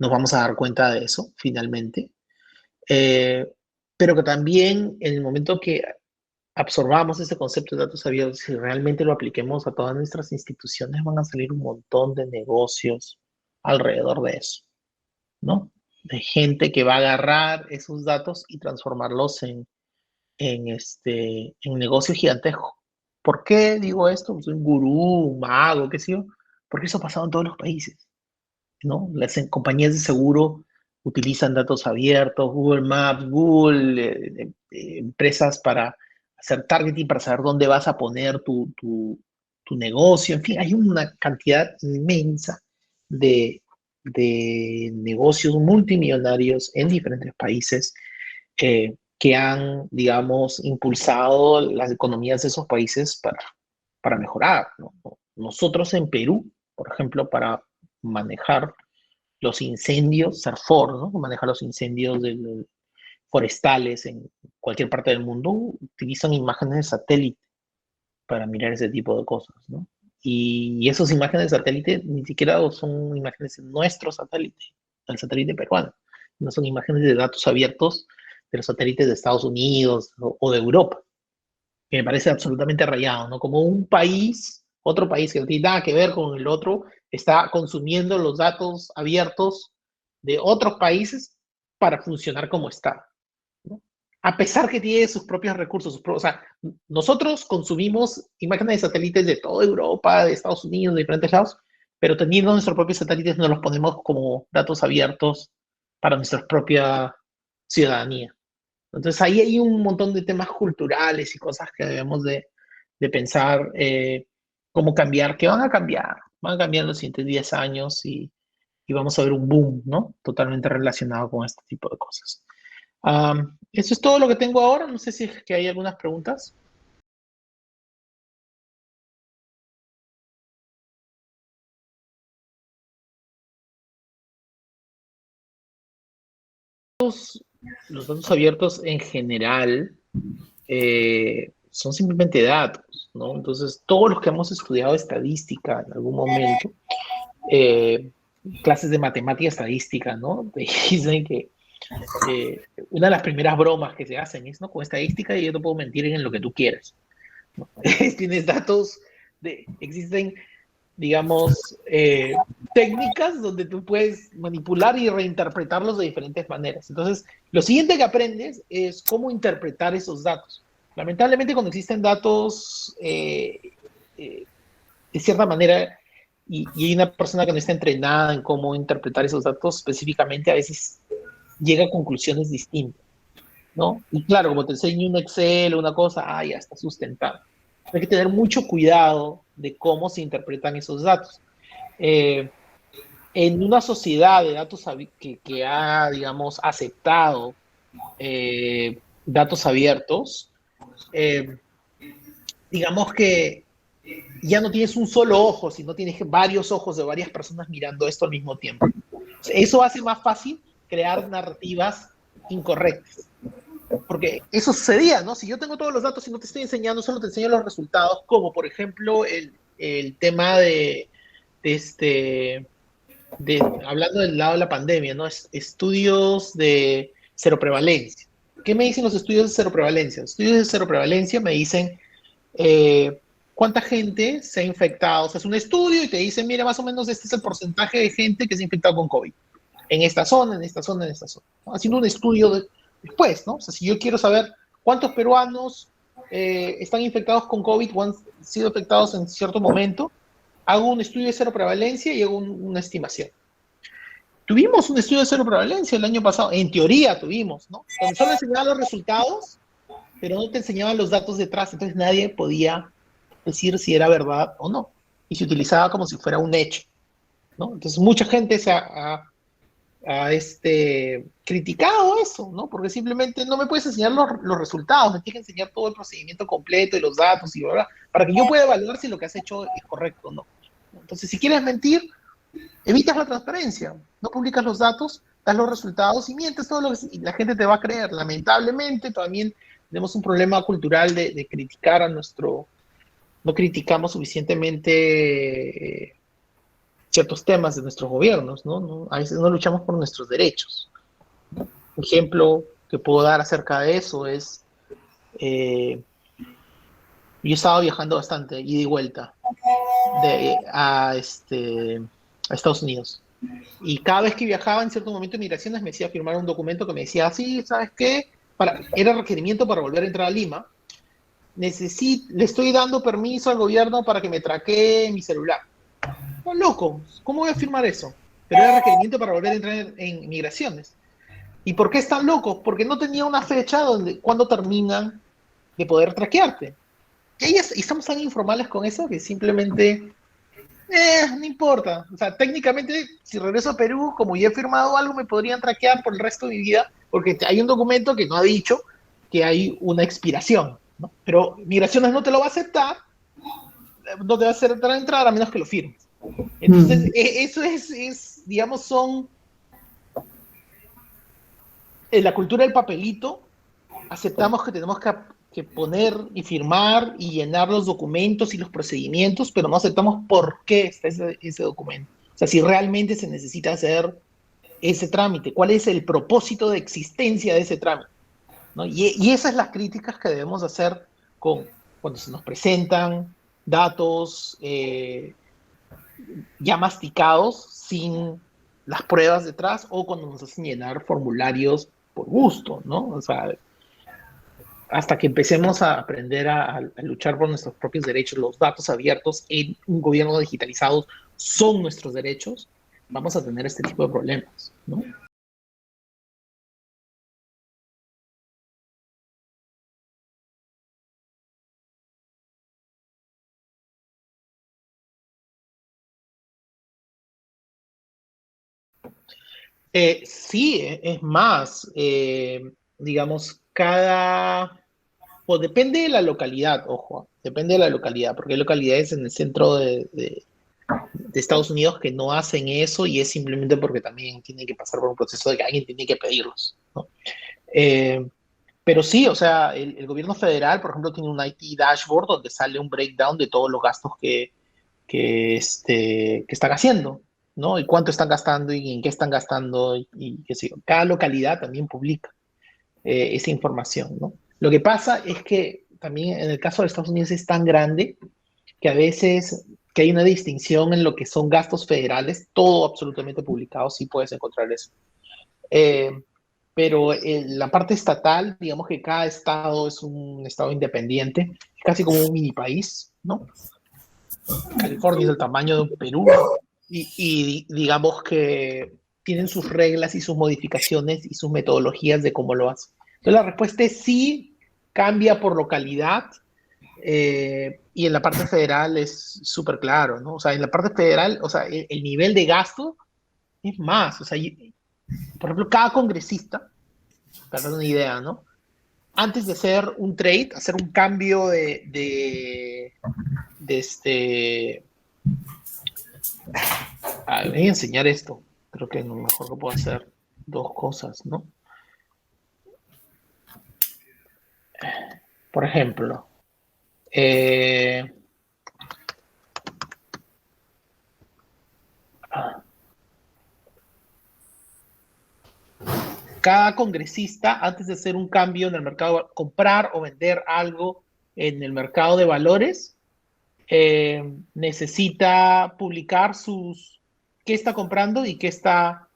nos vamos a dar cuenta de eso, finalmente. Eh, pero que también en el momento que absorbamos ese concepto de datos abiertos y realmente lo apliquemos a todas nuestras instituciones, van a salir un montón de negocios alrededor de eso, ¿no? De gente que va a agarrar esos datos y transformarlos en negocios gigantescos. ¿Por qué digo esto? Soy un gurú, un mago, qué sé yo. Porque eso ha pasado en todos los países, ¿no? Las compañías de seguro utilizan datos abiertos, Google Maps, Google, empresas para hacer targeting, para saber dónde vas a poner tu negocio. En fin, hay una cantidad inmensa de negocios multimillonarios en diferentes países que han, digamos, impulsado las economías de esos países para mejorar, ¿no? Nosotros en Perú, por ejemplo, para manejar los incendios, SERFOR, ¿no? Manejar los incendios forestales en cualquier parte del mundo, utilizan imágenes de satélite para mirar ese tipo de cosas, ¿no? Y esas imágenes de satélite ni siquiera son imágenes de nuestro satélite, el satélite peruano, no son imágenes de datos abiertos de los satélites de Estados Unidos o de Europa, que me parece absolutamente rayado, ¿no? Como un país, otro país que no tiene nada que ver con el otro, está consumiendo los datos abiertos de otros países para funcionar como está, ¿no? A pesar que tiene sus propios recursos, o sea, nosotros consumimos imágenes de satélites de toda Europa, de Estados Unidos, de diferentes lados, pero teniendo nuestros propios satélites nos los ponemos como datos abiertos para nuestra propia ciudadanía. Entonces ahí hay un montón de temas culturales y cosas que debemos de pensar cómo cambiar, que van a cambiar en los siguientes 10 años y vamos a ver un boom, ¿no? Totalmente relacionado con este tipo de cosas. Eso es todo lo que tengo ahora. No sé si es que hay algunas preguntas. Los datos abiertos en general son simplemente datos, ¿no? Entonces, todos los que hemos estudiado estadística en algún momento, eh, clases de matemática estadística, ¿no? Te dicen que una de las primeras bromas que se hacen es, ¿no? Con estadística yo te puedo mentir en lo que tú quieras, ¿no? Tienes datos, existen, digamos, técnicas donde tú puedes manipular y reinterpretarlos de diferentes maneras. Entonces, lo siguiente que aprendes es cómo interpretar esos datos. Lamentablemente, cuando existen datos, de cierta manera, y hay una persona que no está entrenada en cómo interpretar esos datos específicamente, a veces llega a conclusiones distintas, ¿no? Y claro, como te enseño un Excel o una cosa, ya está sustentado. Hay que tener mucho cuidado de cómo se interpretan esos datos. En una sociedad de datos que ha, digamos, aceptado datos abiertos, digamos que ya no tienes un solo ojo, sino tienes varios ojos de varias personas mirando esto al mismo tiempo. Eso hace más fácil crear narrativas incorrectas. Porque eso sucedía, ¿no? Si yo tengo todos los datos y no te estoy enseñando, solo te enseño los resultados, como por ejemplo el tema hablando del lado de la pandemia, ¿no? Estudios de seroprevalencia. ¿Qué me dicen los estudios de seroprevalencia? Los estudios de seroprevalencia me dicen cuánta gente se ha infectado. O sea, es un estudio y te dicen, mira, más o menos este es el porcentaje de gente que se ha infectado con COVID. En esta zona, en esta zona, en esta zona. ¿No? Haciendo un estudio después, ¿no? O sea, si yo quiero saber cuántos peruanos están infectados con COVID o han sido afectados en cierto momento, hago un estudio de cero prevalencia y hago una estimación. Tuvimos un estudio de cero prevalencia el año pasado, en teoría tuvimos, ¿no? Donde solo enseñaban los resultados, pero no te enseñaban los datos detrás, entonces nadie podía decir si era verdad o no. Y se utilizaba como si fuera un hecho, ¿no? Entonces mucha gente se ha criticado eso, ¿no? Porque simplemente no me puedes enseñar los resultados, me tienes que enseñar todo el procedimiento completo y los datos y bla, para que yo pueda evaluar si lo que has hecho es correcto o no. Entonces, si quieres mentir, evitas la transparencia, no publicas los datos, das los resultados y mientes todo lo que y la gente te va a creer. Lamentablemente, también tenemos un problema cultural de criticar a nuestro, no criticamos suficientemente ciertos temas de nuestros gobiernos, ¿no? A veces no luchamos por nuestros derechos. Un ejemplo que puedo dar acerca de eso es, yo estaba viajando bastante, ida y vuelta, a Estados Unidos. Y cada vez que viajaba en cierto momento de migraciones me decía firmar un documento que me decía, sí, ¿sabes qué? Era requerimiento para volver a entrar a Lima. Le estoy dando permiso al gobierno para que me traquee mi celular. No, loco, ¿cómo voy a firmar eso? Pero era requerimiento para volver a entrar en migraciones. ¿Y por qué están locos? Porque no tenía una fecha cuando terminan de poder traquearte. Y estamos tan informales con eso que simplemente, no importa. O sea, técnicamente, si regreso a Perú, como ya he firmado algo, me podrían traquear por el resto de mi vida, porque hay un documento que no ha dicho que hay una expiración, ¿no? Pero Migraciones no te lo va a aceptar no te va a hacer entrar a menos que lo firmes. Entonces, eso digamos, son en la cultura del papelito. Aceptamos que tenemos que poner y firmar y llenar los documentos y los procedimientos, pero no aceptamos por qué está ese documento. O sea, si realmente se necesita hacer ese trámite, cuál es el propósito de existencia de ese trámite, ¿no? Y esas son las críticas que debemos hacer cuando se nos presentan datos ya masticados sin las pruebas detrás, o cuando nos hacen llenar formularios por gusto, ¿no? O sea, hasta que empecemos a aprender a luchar por nuestros propios derechos, los datos abiertos en un gobierno digitalizado son nuestros derechos, vamos a tener este tipo de problemas, ¿no? Sí, es más, digamos, pues depende de la localidad, ojo, depende de la localidad, porque hay localidades en el centro de Estados Unidos que no hacen eso, y es simplemente porque también tienen que pasar por un proceso de que alguien tiene que pedirlos, ¿no? Eh, pero sí, o sea, el gobierno federal, por ejemplo, tiene un IT dashboard donde sale un breakdown de todos los gastos que están haciendo, ¿no? Y cuánto están gastando y en qué están gastando, y qué sé yo. Cada localidad también publica esa información, ¿no? Lo que pasa es que también en el caso de Estados Unidos es tan grande que a veces que hay una distinción en lo que son gastos federales, todo absolutamente publicado, sí puedes encontrar eso. Eh, pero la parte estatal, digamos que cada estado es un estado independiente, casi como un mini país, ¿no? California es del tamaño de un Perú, y digamos que tienen sus reglas y sus modificaciones y sus metodologías de cómo lo hacen. Entonces la respuesta es sí, cambia por localidad, y en la parte federal es súper claro, ¿no? O sea, en la parte federal, o sea, el nivel de gasto es más, o sea, por ejemplo, cada congresista, para dar una idea, ¿no? Antes de hacer un trade, hacer un cambio de voy a enseñar esto. Creo que lo mejor que puedo hacer dos cosas, ¿no? Por ejemplo, cada congresista, antes de hacer un cambio en el mercado, comprar o vender algo en el mercado de valores, necesita publicar qué está comprando y qué está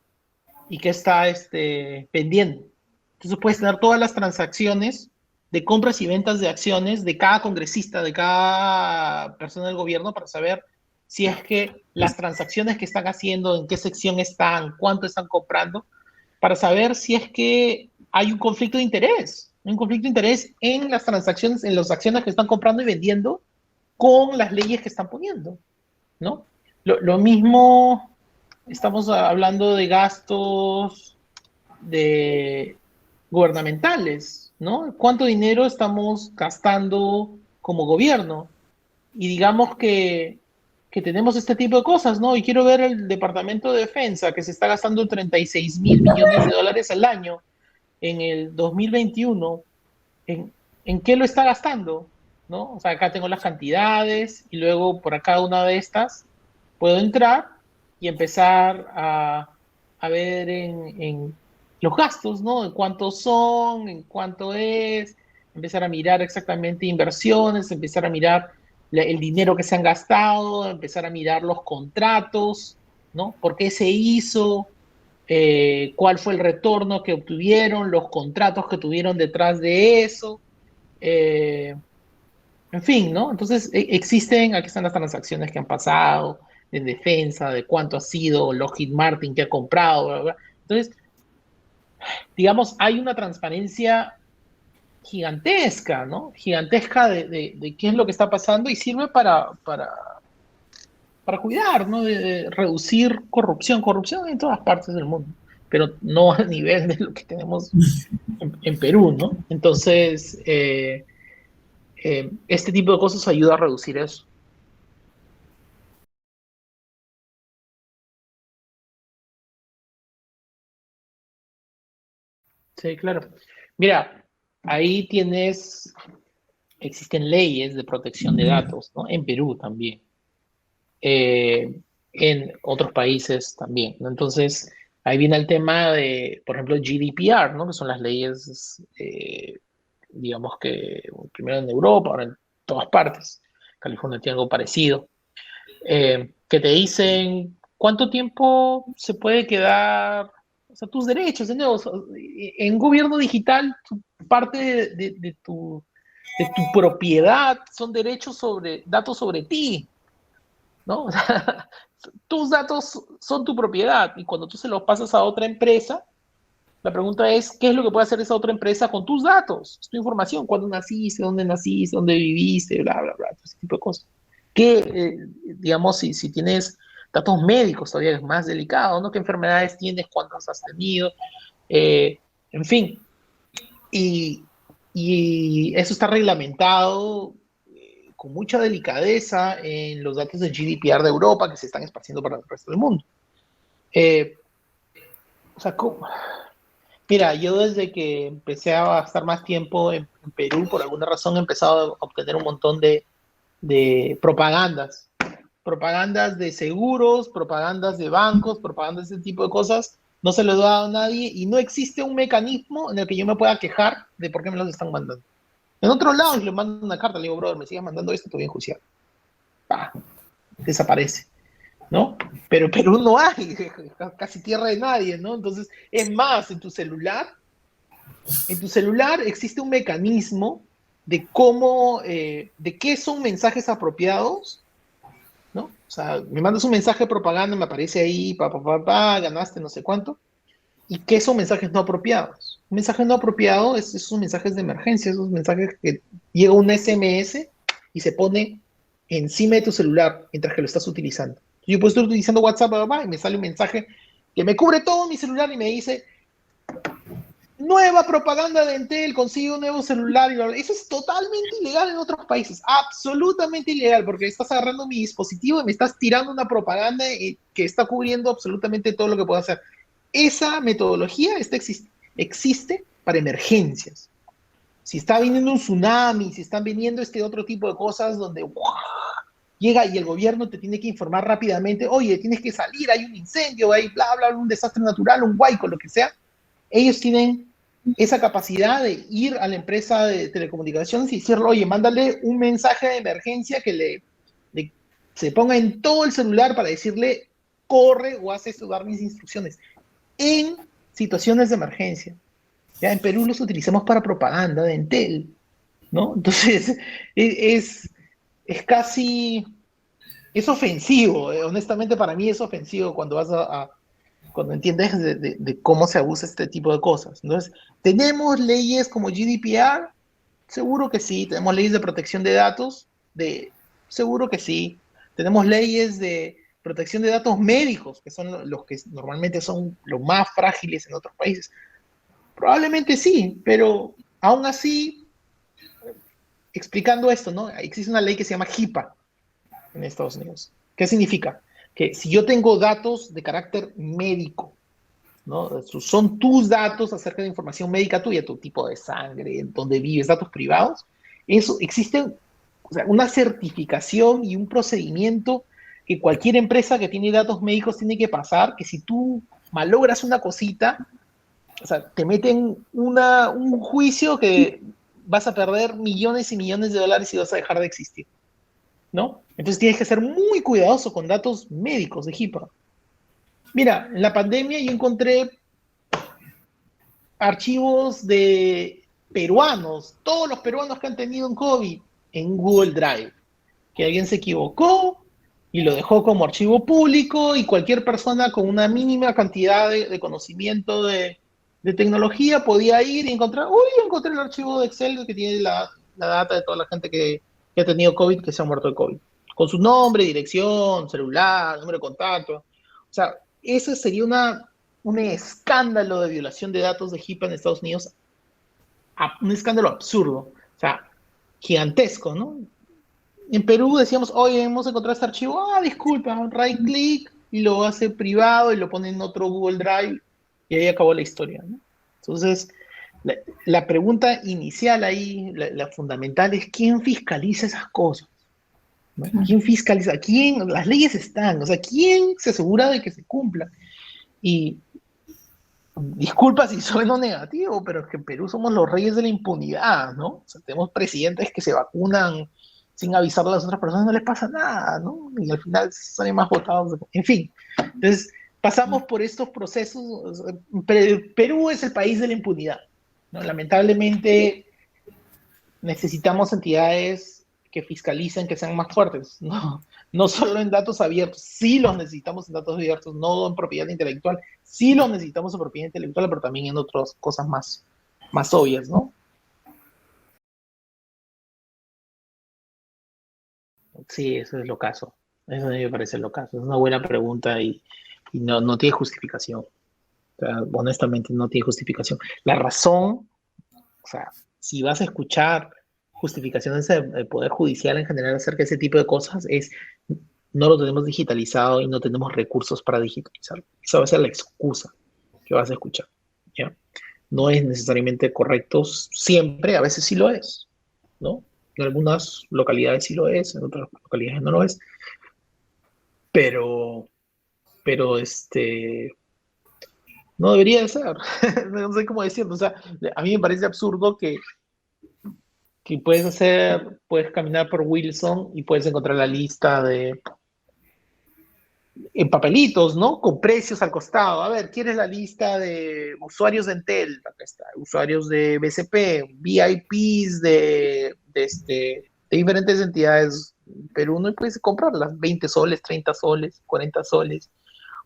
vendiendo. Entonces puedes tener todas las transacciones de compras y ventas de acciones de cada congresista, de cada persona del gobierno, para saber si es que las transacciones que están haciendo, en qué sección están, cuánto están comprando, para saber si es que hay un conflicto de interés, en las transacciones, en las acciones que están comprando y vendiendo, con las leyes que están poniendo, ¿no? Lo mismo, estamos hablando de gastos gubernamentales, ¿no? ¿Cuánto dinero estamos gastando como gobierno? Y digamos que tenemos este tipo de cosas, ¿no? Y quiero ver el Departamento de Defensa, que se está gastando 36.000 millones de dólares al año en el 2021. ¿En qué lo está gastando? ¿No? O sea, acá tengo las cantidades, y luego por cada una de estas puedo entrar y empezar a ver en los gastos, ¿no? En cuántos son, en cuánto es, empezar a mirar exactamente inversiones, empezar a mirar el dinero que se han gastado, empezar a mirar los contratos, ¿no? ¿Por qué se hizo? ¿Cuál fue el retorno que obtuvieron? Los contratos que tuvieron detrás de eso. En fin, ¿no? Entonces existen, aquí están las transacciones que han pasado en defensa, de cuánto ha sido Lockheed Martin que ha comprado, bla, bla. Entonces, digamos, hay una transparencia gigantesca, ¿no? Gigantesca de qué es lo que está pasando, y sirve para cuidar, ¿no? De reducir corrupción en todas partes del mundo, pero no al nivel de lo que tenemos en Perú, ¿no? Entonces, este tipo de cosas ayuda a reducir eso. Sí, claro. Mira, ahí existen leyes de protección de datos, ¿no? En Perú también, en otros países también, ¿no? Entonces, ahí viene el tema de, por ejemplo, GDPR, ¿no? Que son las leyes, digamos que primero en Europa, ahora en todas partes. California tiene algo parecido, que te dicen cuánto tiempo se puede quedar, o sea, tus derechos, de nuevo, en gobierno digital, parte de tu propiedad son derechos sobre datos sobre ti, ¿no? O sea, tus datos son tu propiedad y cuando tú se los pasas a otra empresa, la pregunta es, ¿qué es lo que puede hacer esa otra empresa con tus datos? Es tu información, cuándo naciste, dónde viviste, bla, bla, bla, todo ese tipo de cosas. Que, digamos, si tienes datos médicos, todavía es más delicado, ¿no? ¿Qué enfermedades tienes, cuántas has tenido? En fin, y, y eso está reglamentado con mucha delicadeza en los datos de GDPR de Europa que se están esparciendo para el resto del mundo. Eh, o sea, mira, yo desde que empecé a estar más tiempo en Perú, por alguna razón he empezado a obtener un montón de propagandas. Propagandas de seguros, propagandas de bancos, propagandas de ese tipo de cosas. No se lo he dado a nadie y no existe un mecanismo en el que yo me pueda quejar de por qué me los están mandando. En otro lado, le mando una carta, le digo, brother, me sigues mandando esto, te voy a enjuiciar. ¡Pah! Desaparece, ¿no? Pero Perú no hay, casi tierra de nadie, ¿no? Entonces, es más, en tu celular existe un mecanismo de cómo, de qué son mensajes apropiados, ¿no? O sea, me mandas un mensaje de propaganda, me aparece ahí, ganaste no sé cuánto, y qué son mensajes no apropiados. Un mensaje no apropiado es esos mensajes de emergencia, esos mensajes que llega un SMS y se pone encima de tu celular mientras que lo estás utilizando. Yo puedo estar utilizando WhatsApp, y me sale un mensaje que me cubre todo mi celular y me dice, nueva propaganda de Entel, consigue un nuevo celular. Eso es totalmente ilegal en otros países, absolutamente ilegal, porque estás agarrando mi dispositivo y me estás tirando una propaganda que está cubriendo absolutamente todo lo que puedo hacer. Esa metodología existe para emergencias. Si está viniendo un tsunami, si están viniendo este otro tipo de cosas donde llega y el gobierno te tiene que informar rápidamente, oye, tienes que salir, hay un incendio, hay bla, bla, un desastre natural, un huaico, lo que sea, ellos tienen esa capacidad de ir a la empresa de telecomunicaciones y decirle, oye, mándale un mensaje de emergencia que se ponga en todo el celular para decirle, corre o hace esto, dar mis instrucciones. En situaciones de emergencia. Ya en Perú los utilizamos para propaganda de Entel, ¿no? Entonces, es casi, es ofensivo, honestamente para mí es ofensivo cuando cuando entiendes de cómo se abusa este tipo de cosas. Entonces, ¿tenemos leyes como GDPR? Seguro que sí. ¿Tenemos leyes de protección de datos? Seguro que sí. ¿Tenemos leyes de protección de datos médicos, que son los que normalmente son los más frágiles en otros países? Probablemente sí, pero aún así, explicando esto, ¿no? Existe una ley que se llama HIPAA en Estados Unidos. ¿Qué significa? Que si yo tengo datos de carácter médico, ¿no? Son tus datos acerca de información médica tuya, tu tipo de sangre, dónde vives, datos privados. Eso existe, o sea, una certificación y un procedimiento que cualquier empresa que tiene datos médicos tiene que pasar, que si tú malogras una cosita, o sea, te meten un juicio que vas a perder millones y millones de dólares y vas a dejar de existir, ¿no? Entonces tienes que ser muy cuidadoso con datos médicos de HIPAA. Mira, en la pandemia yo encontré archivos de peruanos, todos los peruanos que han tenido un COVID en Google Drive, que alguien se equivocó y lo dejó como archivo público y cualquier persona con una mínima cantidad de conocimiento de tecnología podía ir y encontrar, uy, encontré el archivo de Excel que tiene la data de toda la gente que ha tenido COVID, que se ha muerto de COVID, con su nombre, dirección, celular, número de contacto. O sea, eso sería un escándalo de violación de datos de HIPAA en Estados Unidos, un escándalo absurdo, o sea, gigantesco, ¿no? En Perú decíamos, oye, hemos encontrado este archivo, disculpa, right click, y lo hace privado y lo pone en otro Google Drive, y ahí acabó la historia, ¿no? Entonces, La, la pregunta inicial ahí, la fundamental es ¿quién fiscaliza esas cosas? ¿No? ¿Quién fiscaliza? ¿Quién? Las leyes están, o sea, ¿quién se asegura de que se cumplan? Y disculpa si sueno negativo, pero es que en Perú somos los reyes de la impunidad, ¿no? O sea, tenemos presidentes que se vacunan sin avisar a las otras personas, no les pasa nada, ¿no? Y al final salen más votados. En fin, entonces pasamos por estos procesos. O sea, Perú es el país de la impunidad, ¿no? Lamentablemente necesitamos entidades que fiscalicen, que sean más fuertes, ¿no? No solo en datos abiertos, sí los necesitamos en datos abiertos, no en propiedad intelectual, sí los necesitamos en propiedad intelectual, pero también en otras cosas más obvias, ¿no? Sí, eso es lo caso. Eso a mí me parece lo caso. Es una buena pregunta y no tiene justificación. O sea, honestamente, no tiene justificación. La razón, o sea, si vas a escuchar justificaciones del Poder Judicial en general acerca de ese tipo de cosas, es no lo tenemos digitalizado y no tenemos recursos para digitalizarlo. Esa va a ser la excusa que vas a escuchar. ¿Ya? No es necesariamente correcto siempre, a veces sí lo es, ¿no? En algunas localidades sí lo es, en otras localidades no lo es, pero, pero no debería de ser. No sé cómo decirlo. O sea, a mí me parece absurdo que puedes caminar por Wilson y puedes encontrar la lista en papelitos, ¿no? Con precios al costado. A ver, ¿quieres la lista de usuarios de Entel? Acá está. Usuarios de BCP, VIPs de diferentes entidades Perú, no puedes comprarlas. 20 soles, 30 soles, 40 soles.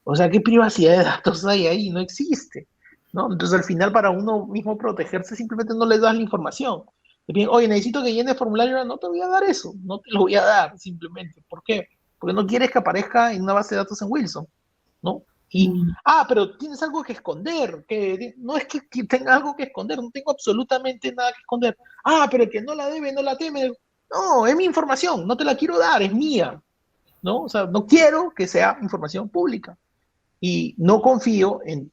O sea, ¿qué privacidad de datos hay ahí? No existe, ¿no? Entonces, al final, para uno mismo protegerse, simplemente no les das la información. Te piden, oye, necesito que llene el formulario. No te voy a dar eso, no te lo voy a dar, simplemente. ¿Por qué? Porque no quieres que aparezca en una base de datos en Wilson, ¿no? Y, pero tienes algo que esconder, que no es que tenga algo que esconder, no tengo absolutamente nada que esconder. Pero el que no la debe, no la teme. No, es mi información, no te la quiero dar, es mía, ¿no? O sea, no quiero que sea información pública. Y no confío en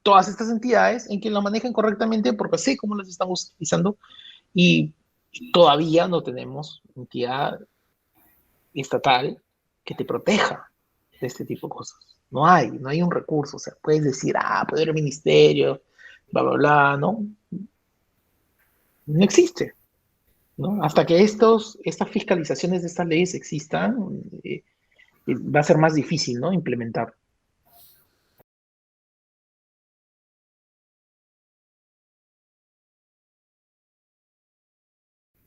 todas estas entidades en que la manejen correctamente porque sé cómo las estamos utilizando y todavía no tenemos entidad estatal que te proteja de este tipo de cosas. No hay un recurso. O sea, puedes decir, puede haber ministerio, bla, bla, bla, ¿no? No existe, ¿no? Hasta que estas fiscalizaciones de estas leyes existan, va a ser más difícil, ¿no? Implementar.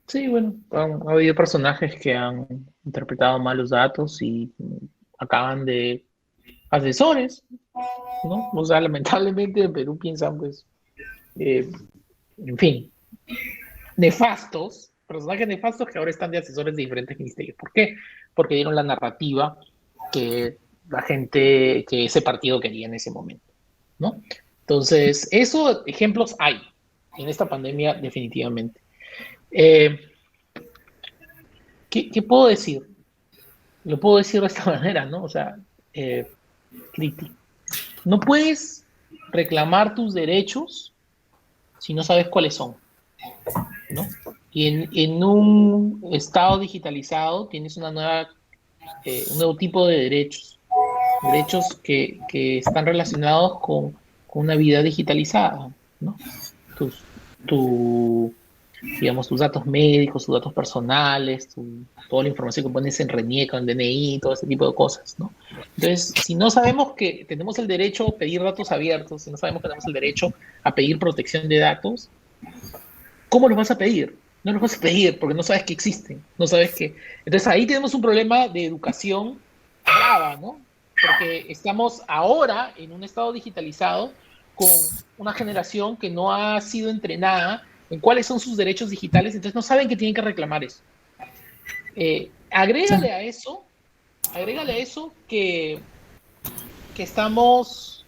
Sí, bueno, ha habido personajes que han interpretado mal los datos y acaban de asesores, ¿no? O sea, lamentablemente en Perú piensan, pues, eh, en fin, nefastos, personajes nefastos que ahora están de asesores de diferentes ministerios. ¿Por qué? Porque dieron la narrativa que la gente, que ese partido quería en ese momento, ¿no? Entonces, eso, ejemplos hay en esta pandemia definitivamente. Eh, ¿qué puedo decir? Lo puedo decir de esta manera, ¿no? O sea, eh, no puedes reclamar tus derechos si no sabes cuáles son, ¿no? Y en un estado digitalizado tienes un nuevo tipo de derechos que están relacionados con una vida digitalizada, ¿no? Tus, tu, digamos, tus datos médicos, tus datos personales, toda la información que pones en RENIEC, en DNI, todo ese tipo de cosas, ¿no? Entonces, si no sabemos que tenemos el derecho a pedir datos abiertos, si no sabemos que tenemos el derecho a pedir protección de datos, ¿cómo los vas a pedir? No los vas a pedir porque no sabes que existen, no sabes que... Entonces ahí tenemos un problema de educación grave, ¿no? Porque estamos ahora en un estado digitalizado con una generación que no ha sido entrenada en cuáles son sus derechos digitales, entonces no saben que tienen que reclamar eso. Agrégale a eso que estamos,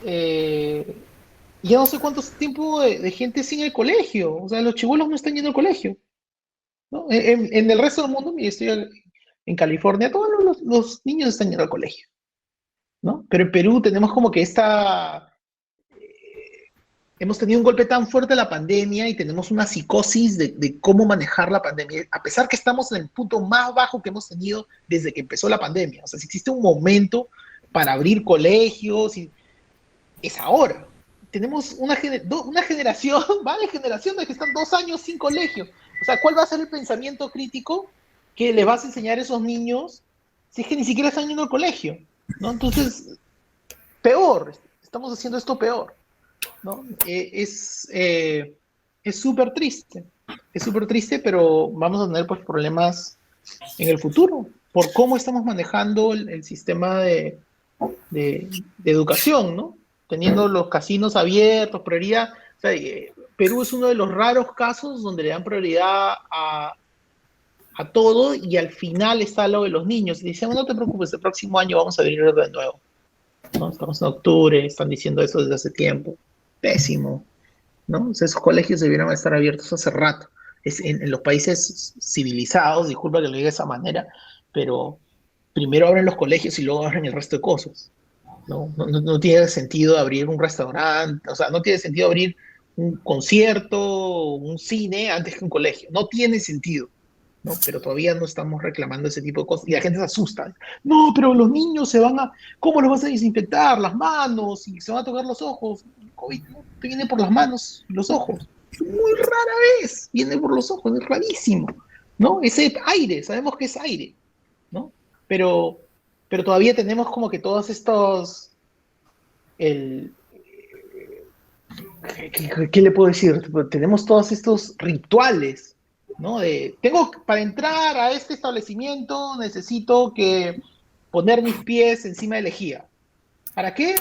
ya no sé cuánto tiempo de gente sin el colegio, o sea, los chibolos no están yendo al colegio, ¿no? En el resto del mundo, y estoy en California, todos los niños están yendo al colegio, ¿no? Pero en Perú tenemos como que hemos tenido un golpe tan fuerte de la pandemia y tenemos una psicosis de cómo manejar la pandemia, a pesar que estamos en el punto más bajo que hemos tenido desde que empezó la pandemia. O sea, si existe un momento para abrir colegios, es ahora. Tenemos una generación, varias generaciones que están 2 años sin colegio. O sea, ¿cuál va a ser el pensamiento crítico que le vas a enseñar a esos niños si es que ni siquiera están yendo al colegio? ¿No? Entonces, peor, estamos haciendo esto peor. ¿No? Es súper triste, pero vamos a tener pues, problemas en el futuro por cómo estamos manejando el sistema de educación, ¿no? Teniendo los casinos abiertos, prioridad. O sea, Perú es uno de los raros casos donde le dan prioridad a todo y al final está lo de los niños. Y dicen, no te preocupes, el próximo año vamos a abrir de nuevo. ¿No? Estamos en octubre, están diciendo eso desde hace tiempo. Pésimo, ¿no? O sea, esos colegios debieron estar abiertos hace rato. En los países civilizados, disculpa que lo diga de esa manera, pero primero abren los colegios y luego abren el resto de cosas. No tiene sentido abrir un restaurante, o sea, no tiene sentido abrir un concierto, un cine antes que un colegio. No tiene sentido. ¿No? Pero todavía no estamos reclamando ese tipo de cosas y la gente se asusta. No, pero los niños se van a, ¿cómo los vas a desinfectar? Las manos y se van a tocar los ojos. El COVID no te viene por las manos y los ojos. Muy rara vez viene por los ojos, es rarísimo, ¿no? Ese aire, sabemos que es aire, ¿no? Pero todavía tenemos como que todos estos, el, ¿qué le puedo decir? Tenemos todos estos rituales, ¿no? Para entrar a este establecimiento necesito que poner mis pies encima de lejía. ¿Para qué?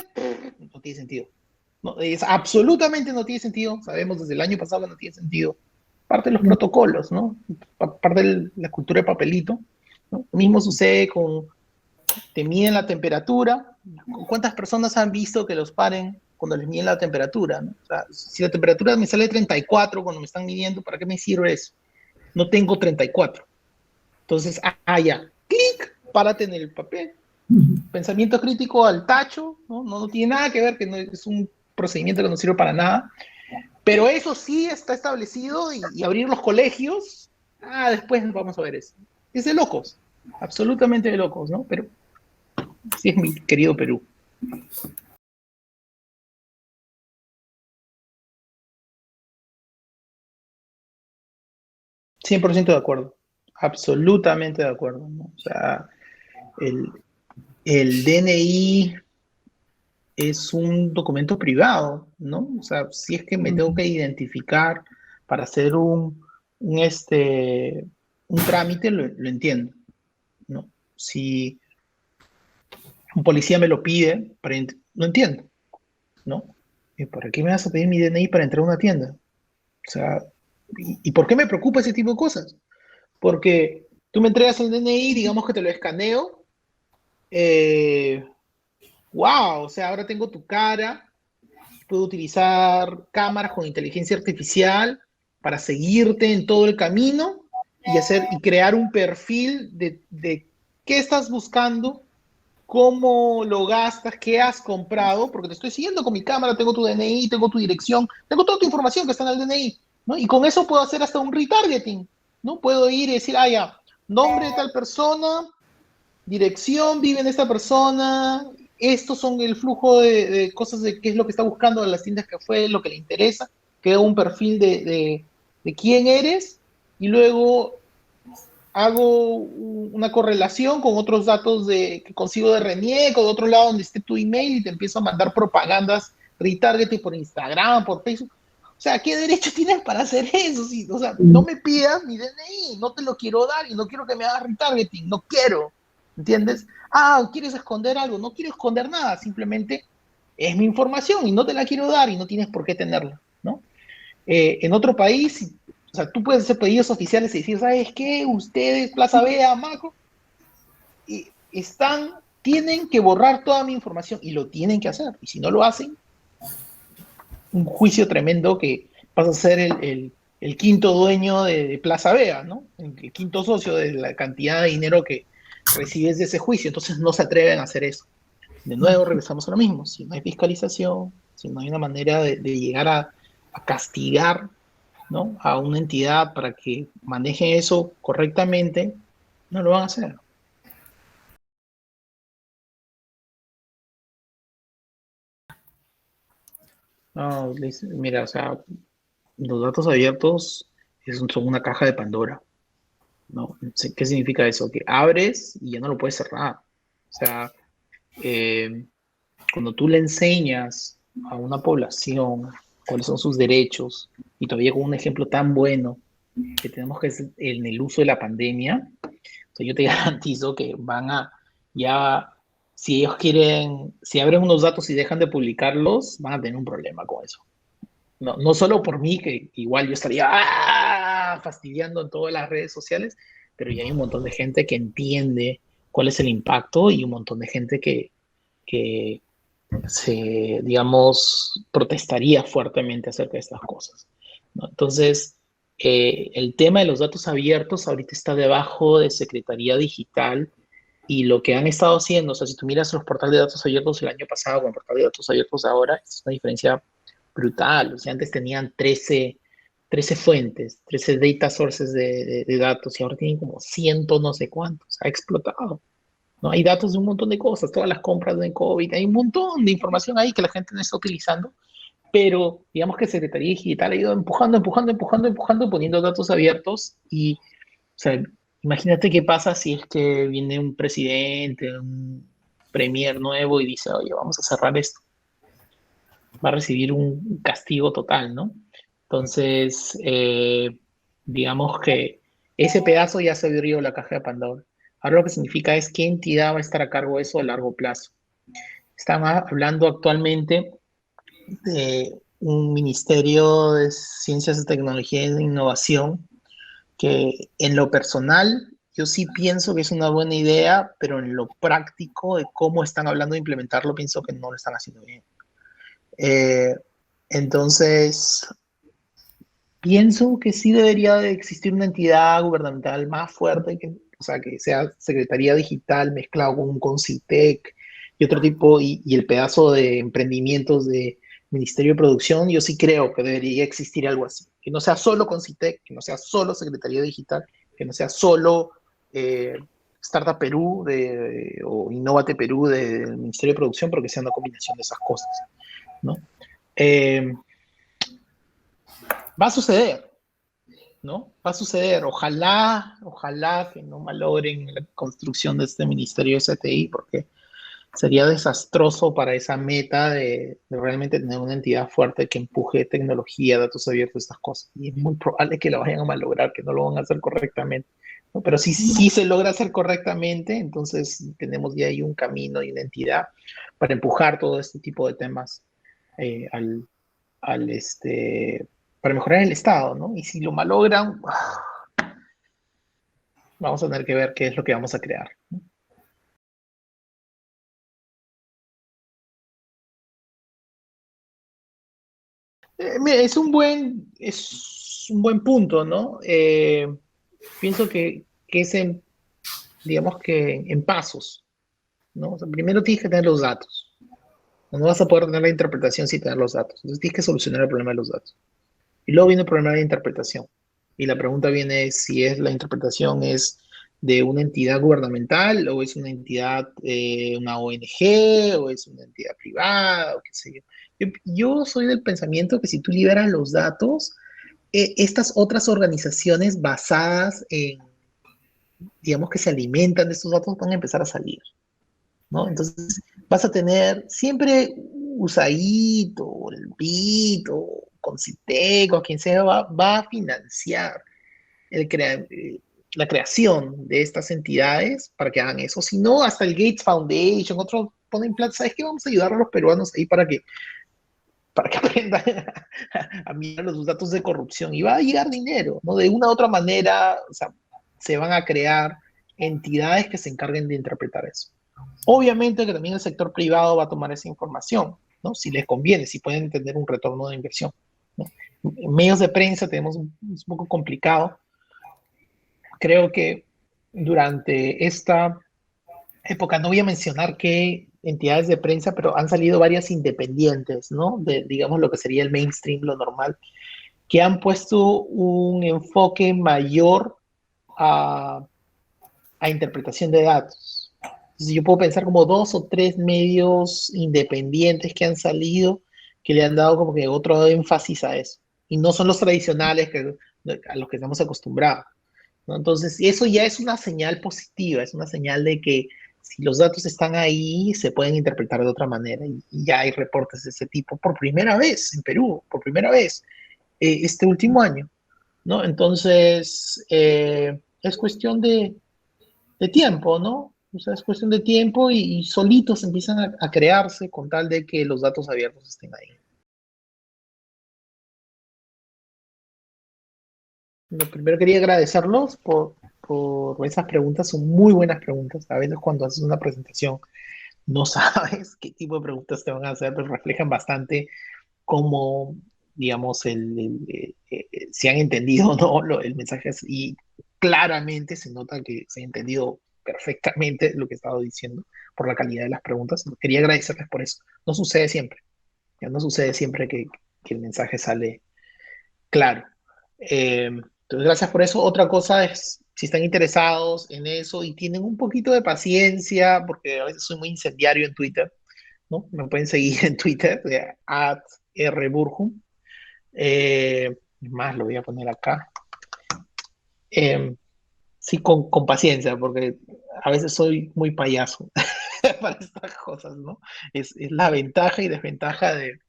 No tiene sentido. No, absolutamente no tiene sentido. Sabemos desde el año pasado que no tiene sentido. Parte de los protocolos, ¿no? Parte de la cultura de papelito, ¿no? Lo mismo sucede te miden la temperatura. ¿Cuántas personas han visto que los paren cuando les miden la temperatura? ¿No? O sea, si la temperatura me sale 34 cuando me están midiendo, ¿para qué me sirve eso? No tengo 34. Entonces, ya, clic, párate en el papel. Pensamiento crítico al tacho, no tiene nada que ver, que no, es un procedimiento que no sirve para nada. Pero eso sí está establecido y abrir los colegios, después vamos a ver eso. Es de locos, absolutamente de locos, ¿no? Pero sí es mi querido Perú. ...100% de acuerdo, absolutamente de acuerdo, ¿no? O sea, el DNI es un documento privado, ¿no? O sea, si es que me tengo que identificar para hacer un trámite, lo entiendo, ¿no? Si un policía me lo pide, no entiendo, ¿no? ¿Y por qué me vas a pedir mi DNI para entrar a una tienda? O sea, ¿y por qué me preocupa ese tipo de cosas? Porque tú me entregas el DNI, digamos que te lo escaneo, wow, o sea, ahora tengo tu cara, puedo utilizar cámaras con inteligencia artificial para seguirte en todo el camino y crear un perfil de qué estás buscando, cómo lo gastas, qué has comprado, porque te estoy siguiendo con mi cámara, tengo tu DNI, tengo tu dirección, tengo toda tu información que está en el DNI, ¿no? Y con eso puedo hacer hasta un retargeting, ¿no? Puedo ir y decir, ya, nombre de tal persona, dirección, vive en esta persona, estos son el flujo de cosas de qué es lo que está buscando de las tiendas que fue, lo que le interesa, creo un perfil de quién eres y luego hago una correlación con otros datos que consigo de Reniec o de otro lado donde esté tu email y te empiezo a mandar propagandas retargeting por Instagram, por Facebook. O sea, ¿qué derecho tienes para hacer eso? Sí, o sea, no me pidas mi DNI, no te lo quiero dar y no quiero que me hagas retargeting, no quiero. ¿Entiendes? ¿Quieres esconder algo? No quiero esconder nada, simplemente es mi información y no te la quiero dar y no tienes por qué tenerla, ¿no? En otro país, o sea, tú puedes hacer pedidos oficiales y decir, ¿sabes qué? Ustedes, Plaza Vea, Maco, tienen que borrar toda mi información y lo tienen que hacer. Y si no lo hacen, un juicio tremendo que vas a ser el quinto dueño de Plaza Vea, ¿no? El quinto socio de la cantidad de dinero que recibes de ese juicio. Entonces no se atreven a hacer eso. De nuevo regresamos a lo mismo. Si no hay fiscalización, Si no hay una manera de llegar a castigar, ¿no?, a una entidad para que maneje eso correctamente, no lo van a hacer. No, mira, o sea, los datos abiertos son una caja de Pandora, ¿no? ¿Qué significa eso? Que abres y ya no lo puedes cerrar. O sea, eh, cuando tú le enseñas a una población cuáles son sus derechos, y todavía con un ejemplo tan bueno que tenemos que es en el uso de la pandemia, o sea, yo te garantizo que van a, ya, si ellos quieren, si abren unos datos y dejan de publicarlos, van a tener un problema con eso. No, no solo por mí, que igual yo estaría fastidiando en todas las redes sociales, pero ya hay un montón de gente que entiende cuál es el impacto y un montón de gente que se, digamos, protestaría fuertemente acerca de estas cosas, ¿no? Entonces, el tema de los datos abiertos ahorita está debajo de Secretaría Digital y lo que han estado haciendo, o sea, si tú miras los portales de datos abiertos el año pasado con el portal de datos abiertos ahora, es una diferencia brutal. O sea, antes tenían 13 fuentes, 13 data sources de datos y ahora tienen como ciento no sé cuántos. Ha explotado. ¿No? Hay datos de un montón de cosas, todas las compras de COVID, hay un montón de información ahí que la gente no está utilizando, pero digamos que Secretaría Digital ha ido empujando, empujando, empujando, empujando, poniendo datos abiertos y, o sea, imagínate qué pasa si es que viene un presidente, un premier nuevo y dice, oye, vamos a cerrar esto, va a recibir un castigo total, ¿no? Entonces, digamos que ese pedazo ya se abrió la caja de Pandora. Ahora lo que significa es qué entidad va a estar a cargo de eso a largo plazo. Están hablando actualmente de un Ministerio de Ciencias, de Tecnología e Innovación que en lo personal yo sí pienso que es una buena idea, pero en lo práctico de cómo están hablando de implementarlo pienso que no lo están haciendo bien. Eh, entonces, pienso que sí debería de existir una entidad gubernamental más fuerte, que, o sea, que sea Secretaría Digital mezclado con un Concitec y otro tipo, y el pedazo de emprendimientos de Ministerio de Producción, yo sí creo que debería existir algo así. Que no sea solo Concitec, que no sea solo Secretaría Digital, que no sea solo Startup Perú o Innovate Perú del Ministerio de Producción, pero que sea una combinación de esas cosas, ¿no? Eh, Va a suceder, ¿no? Va a suceder. Ojalá, ojalá que no malogren la construcción de este Ministerio de STI, porque sería desastroso para esa meta de realmente tener una entidad fuerte que empuje tecnología, datos abiertos, estas cosas. Y es muy probable que la vayan a malograr, que no lo van a hacer correctamente, ¿no? Pero si se logra hacer correctamente, entonces tenemos ya ahí un camino y una entidad para empujar todo este tipo de temas eh, al, para mejorar el estado, ¿no? Y si lo malogran, vamos a tener que ver qué es lo que vamos a crear. Mira, es un buen punto, ¿no? Pienso que es digamos que en pasos, ¿no? O sea, primero tienes que tener los datos. No vas a poder tener la interpretación sin tener los datos. Entonces tienes que solucionar el problema de los datos. Y luego viene el problema de interpretación. Y la pregunta viene si es la interpretación es de una entidad gubernamental o es una entidad, una ONG o es una entidad privada o qué sé yo. Yo soy del pensamiento que si tú liberas los datos, estas otras organizaciones basadas en, digamos que se alimentan de estos datos van a empezar a salir, ¿no? Entonces vas a tener siempre USAID o el BID o Concitec o quien sea va a financiar el crea la creación de estas entidades para que hagan eso. Si no, hasta el Gates Foundation, otros ponen plata, ¿sabes qué? Vamos a ayudar a los peruanos ahí para que aprendan a mirar los datos de corrupción y va a llegar dinero, ¿no? De una u otra manera, o sea, se van a crear entidades que se encarguen de interpretar eso. Obviamente que también el sector privado va a tomar esa información, ¿no? Si les conviene, si pueden tener un retorno de inversión, ¿no? En medios de prensa tenemos un poco complicado. Creo que durante esta época, no voy a mencionar qué entidades de prensa, pero han salido varias independientes, ¿no? De, digamos, lo que sería el mainstream, lo normal, que han puesto un enfoque mayor a, a interpretación de datos. Entonces, yo puedo pensar como 2 o 3 medios independientes que han salido, que le han dado como que otro énfasis a eso. Y no son los tradicionales a los que estamos acostumbrados, ¿no? Entonces, eso ya es una señal positiva, es una señal de que si los datos están ahí, se pueden interpretar de otra manera. Y ya hay reportes de ese tipo por primera vez en Perú, por primera vez este último año, ¿no? Entonces, es cuestión de tiempo, ¿no? O sea, es cuestión de tiempo y solitos empiezan a crearse con tal de que los datos abiertos estén ahí. Lo primero quería agradecerlos por esas preguntas, son muy buenas preguntas. A veces cuando haces una presentación no sabes qué tipo de preguntas te van a hacer, pero reflejan bastante cómo, digamos, si han entendido o no el mensaje y claramente se nota que se ha entendido perfectamente lo que he estado diciendo por la calidad de las preguntas. Quería agradecerles por eso. No sucede siempre, ya no sucede siempre que el mensaje sale claro. Entonces, gracias por eso. Otra cosa es, si están interesados en eso y tienen un poquito de paciencia, porque a veces soy muy incendiario en Twitter, ¿no? Me pueden seguir en Twitter, @rburjum. Más lo voy a poner acá. Eh, sí, con paciencia, porque a veces soy muy payaso para estas cosas, ¿no? Es la ventaja y desventaja de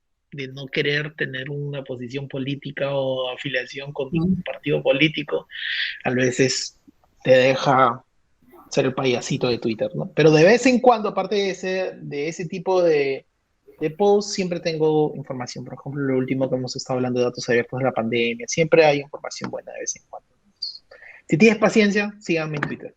no querer tener una posición política o afiliación con ningún partido político. A veces te deja ser el payasito de Twitter, ¿no? Pero de vez en cuando, aparte de ese tipo de posts, siempre tengo información. Por ejemplo, lo último que hemos estado hablando de datos abiertos de la pandemia, siempre hay información buena de vez en cuando. Si tienes paciencia, síganme en Twitter.